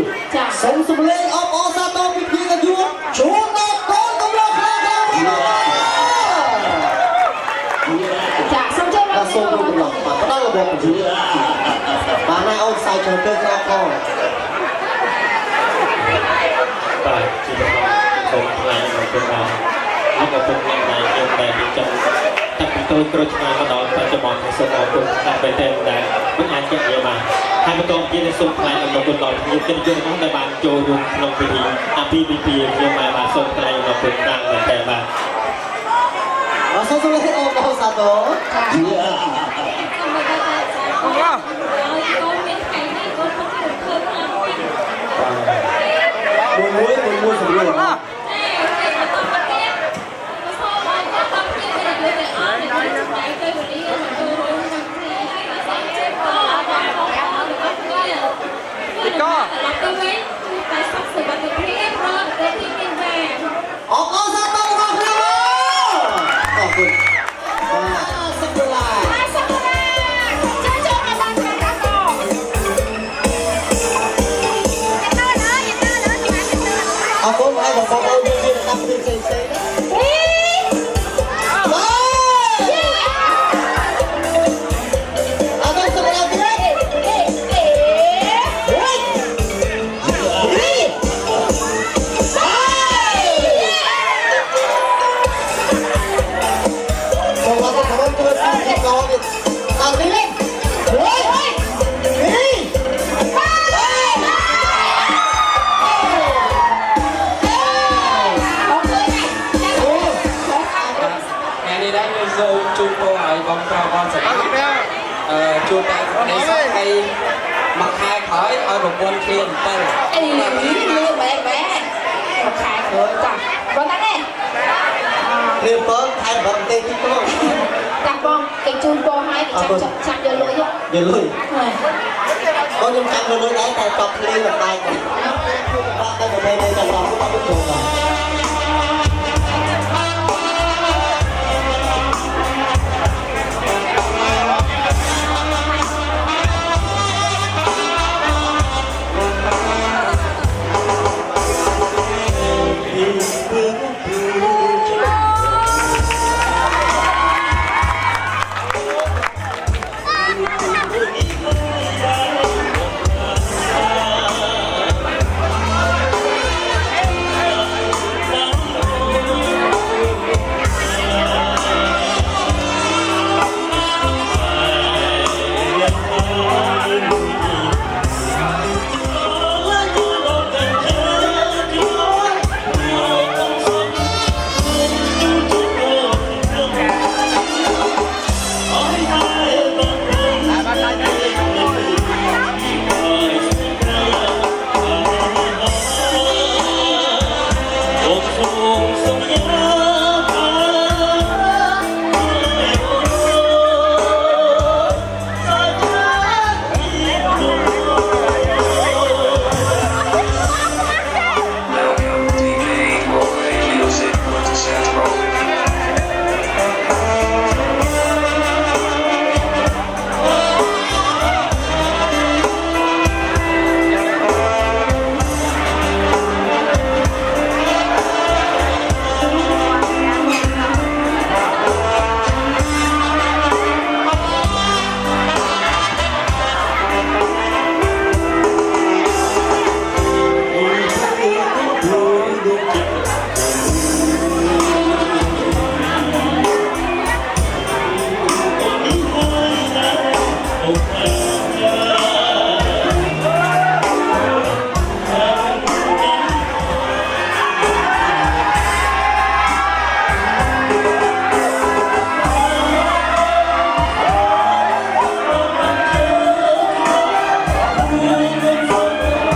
Speaker 1: សូមសម្លេងអបអរសាទរពីភ្ញៀវកន្យុជូនដល់កូនកំឡោះខ្លាំងៗចាសូមចូលមកសូមចូលកំឡោះបាទផ្ដល់របបបញ្ជាបាទណែអូនខ្សែចូលទៅក្រៅផង
Speaker 10: បាទជាបន្តសូមថ្លែងអំណរគុណដល់លោកឪពុកម្ដាយខ្ញុំដែលមានចិត្តតាំងពីតូចក្រូចឆ្ងាយមកដល់បច្ចុប្បន្នសូមអរគុណតាមបែបតែដែលមិនអាចជានិយាយបានហើយបន្តទៀតសូមថ្លែងអំណរគុណដល់ភ្ញៀវកិត្តិយសរបស់ដែលបានចូលរួមក្នុងពិធីអាពាហ៍ពិពាហ៍ខ្ញុំបាទសូមថ្លែងអំណរគុណតាមបែបតែបាទ
Speaker 1: អរសូមលេងអបអរសាទរមួយសម្រួលអរគុណសាទររបស់ខ្ញុំអរគុណសុខឡាចាចូលមកដល់ខាងក្រៅអរគុណហើយបងប្អូនយើងមានកម្មវិធីផ្សេងៗ
Speaker 7: ជួបតែនៃសក្តិ
Speaker 6: มาขายขายเอาดอกบอลเทียนไป
Speaker 2: ไอ้ลืมแม่มาขายเถอะจ้ะวันนั้นเอง
Speaker 1: เรียนเพิ่มไทยแบบเต้ที่ตัว
Speaker 2: จ้ะบองไอ้จูนโบให้จับเดี๋ยวลุยอ่ะ
Speaker 1: อย่าลุยก็ยังจังเลยได้แต่ตอบเรียนแบบไปกันได้แบบในจังหวะพวกเราไม่ถูกกัน
Speaker 8: Hãy subscribe cho kênh Ghiền Mì Gõ để không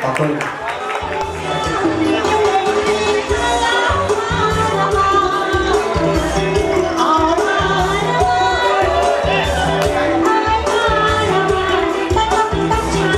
Speaker 8: bỏ lỡ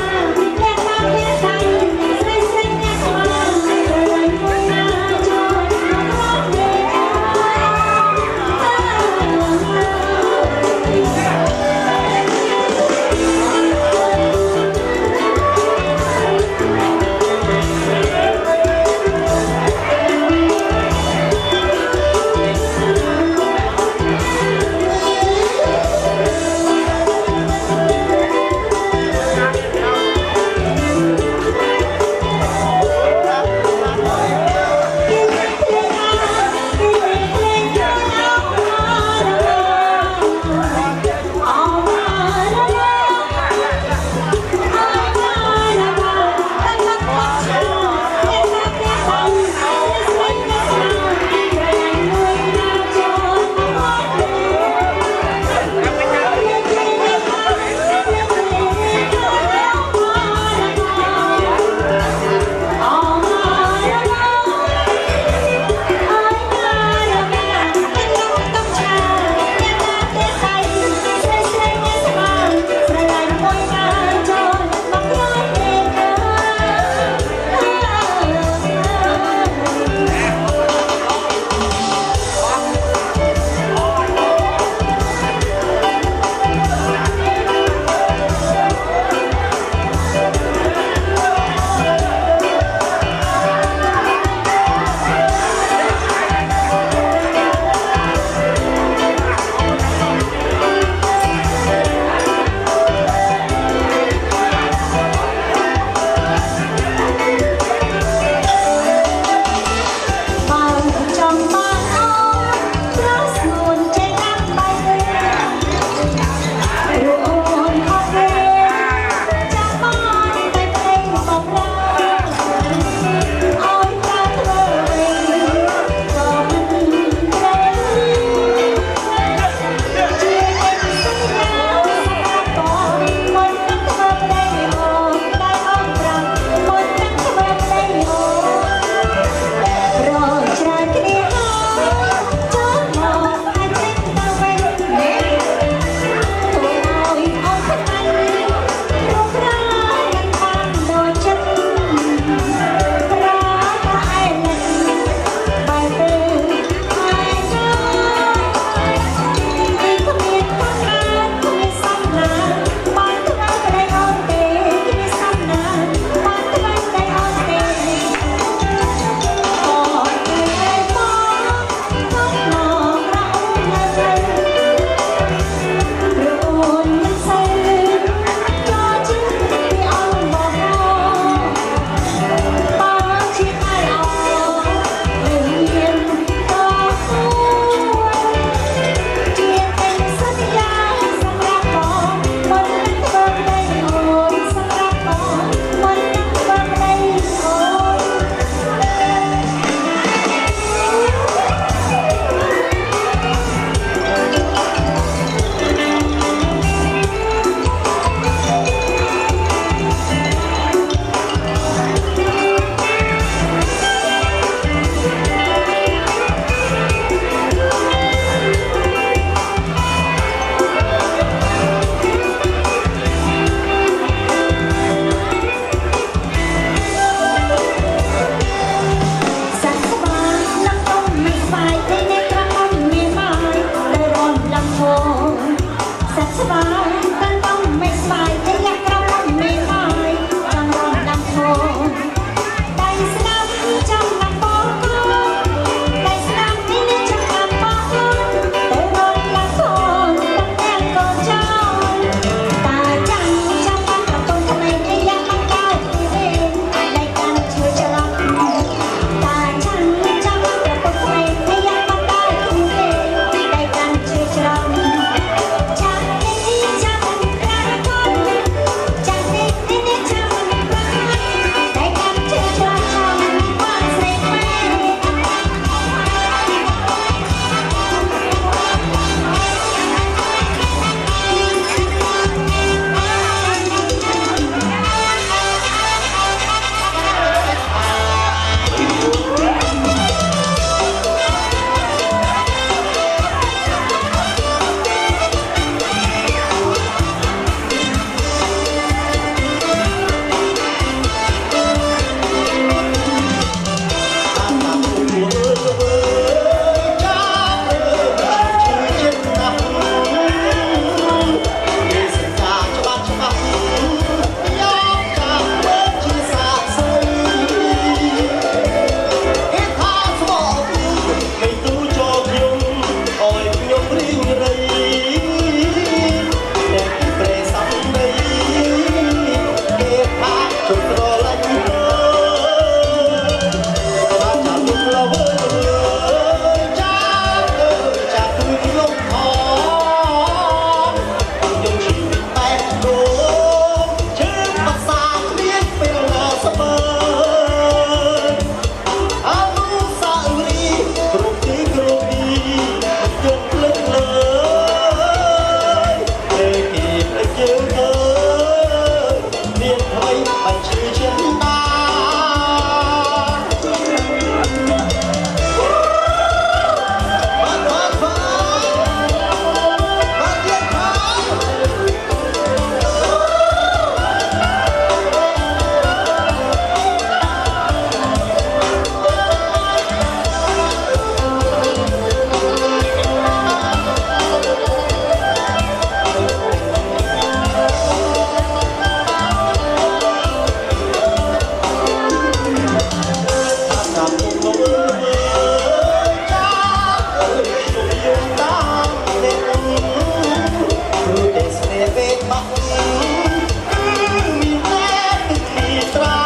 Speaker 1: ក់មានតែទឹកពីត្រា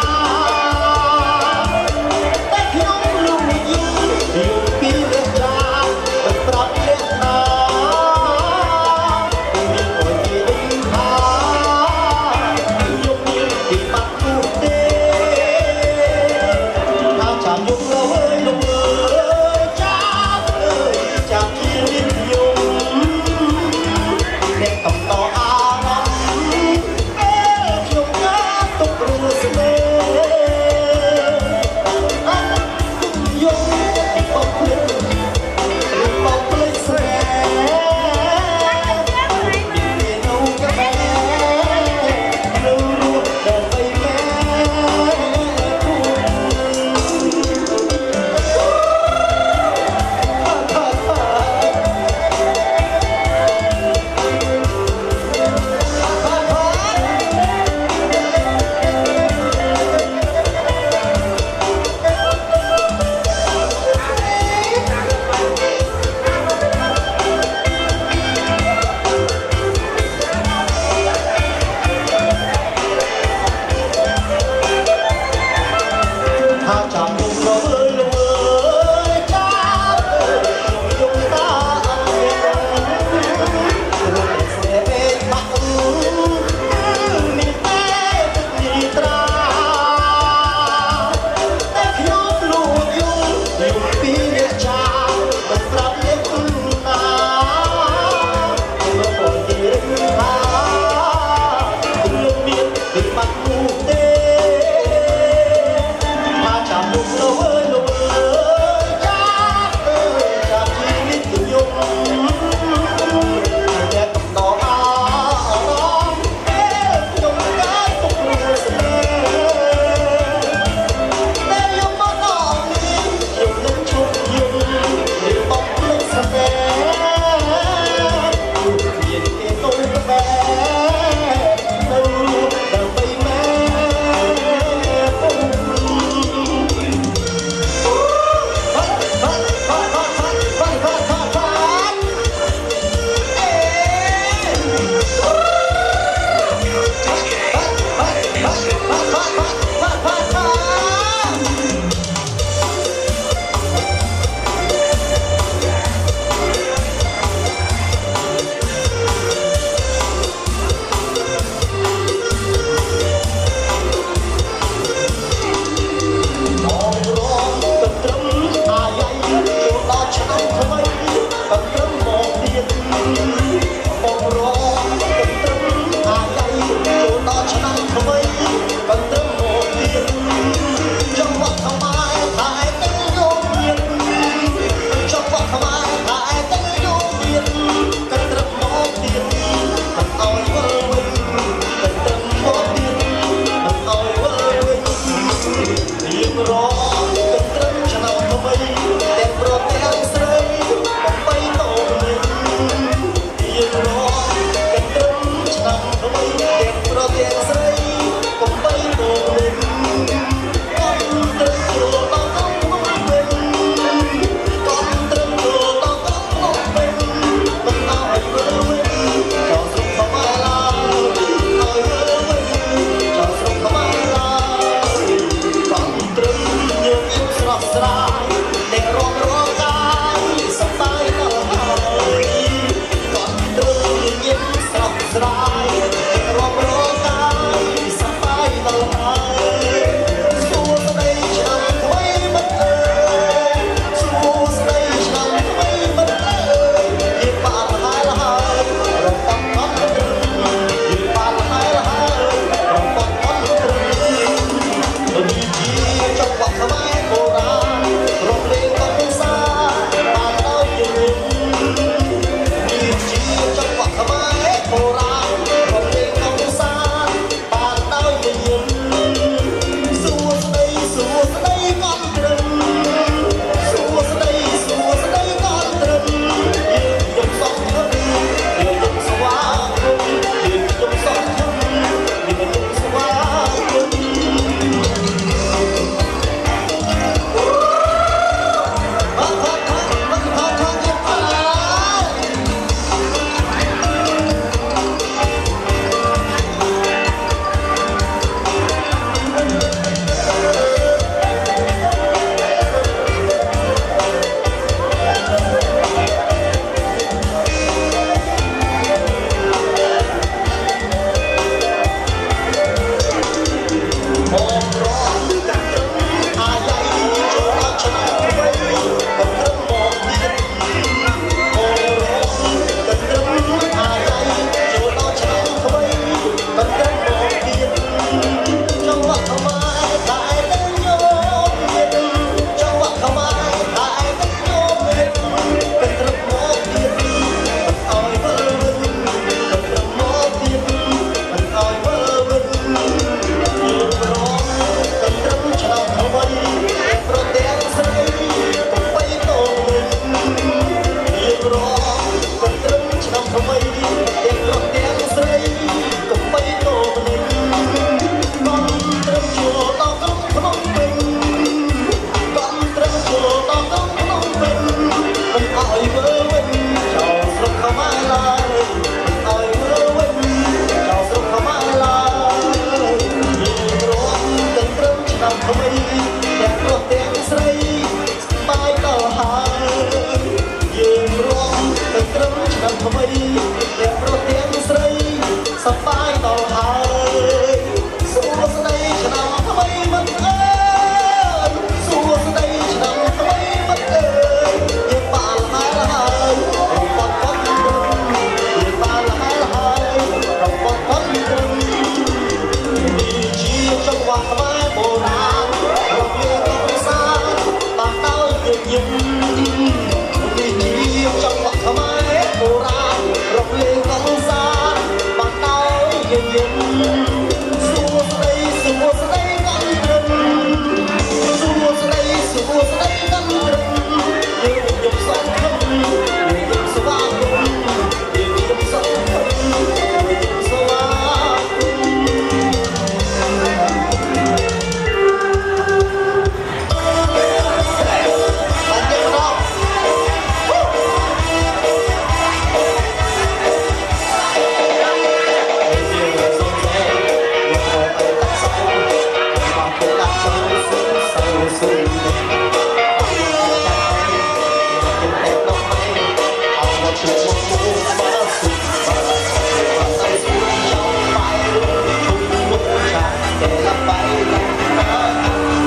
Speaker 1: តែខ្ញុំលោកនេះយូរពីរះត្រាមិនប្រាប់លេខណាមានអុយវិញថាយកនេះពីបាត់ទូទេថាចាំយកលើលោកអើយចាប់អើយចាប់ជាខ្ញុំអ្នកកំតអារម្មណ៍ សប្បាយដល់ហើយសួស្តីឆ្នាំថ្មីមិនអើយសួស្តីឆ្នាំថ្មីមិនអើយយើងបានហើយបងបងយើងបានហើយបងបងនេះជាចង្វាក់ខ្មែរបុរាណរំលឹកពីសាបានដល់យើងយឹមនេះជាចង្វាក់ខ្មែរបុរាណរំលឹកពីសាបានដល់យើងយឹមសួស្តីកាន់ព្រឹកសួស្តីកាន់ព្រឹកយើងយំសោកខឹមយើងយំស្វាគមន៍យើងយំសោកខឹមយើងយំស្វាគមន៍បានយើងម្ដង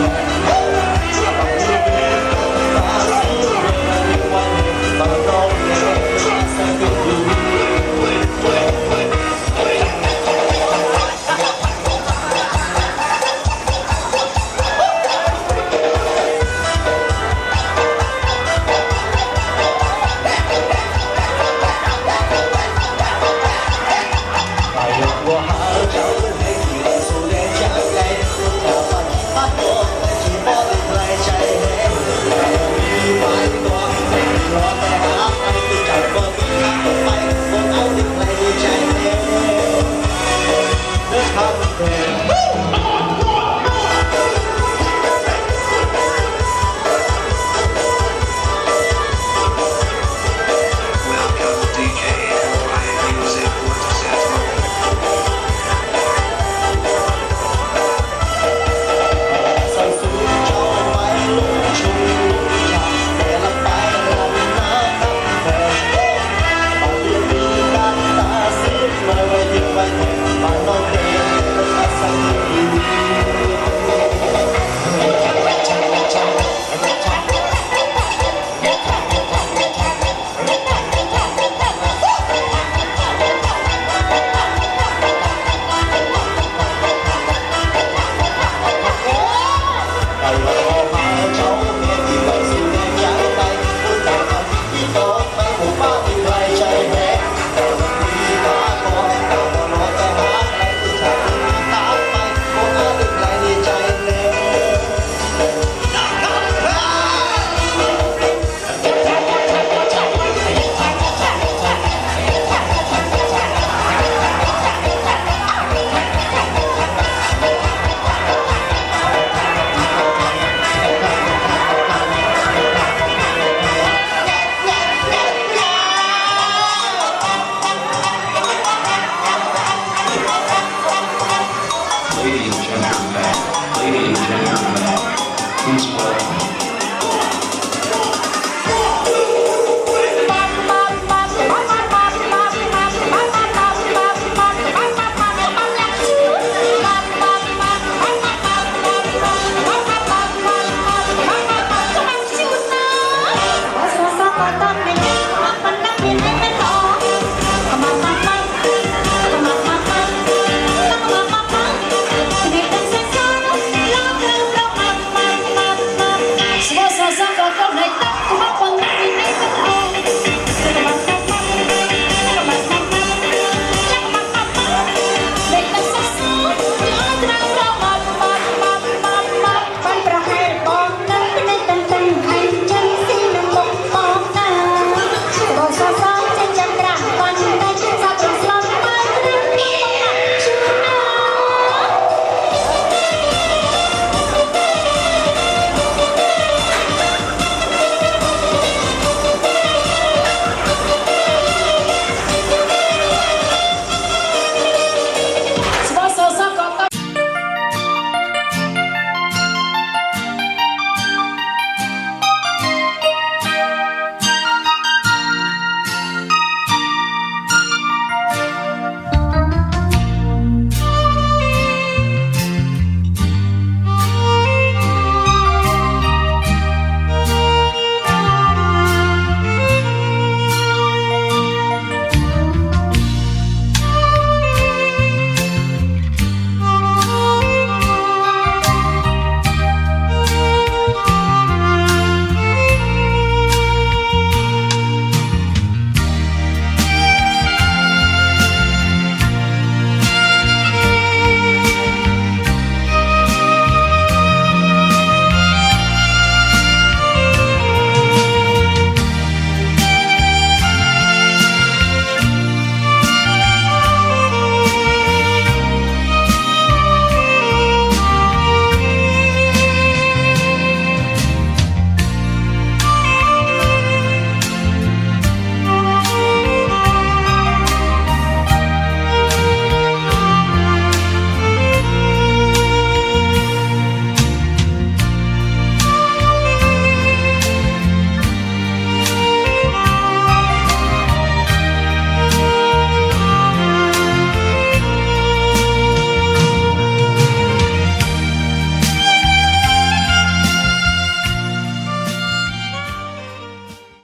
Speaker 9: Ladies and gentlemen,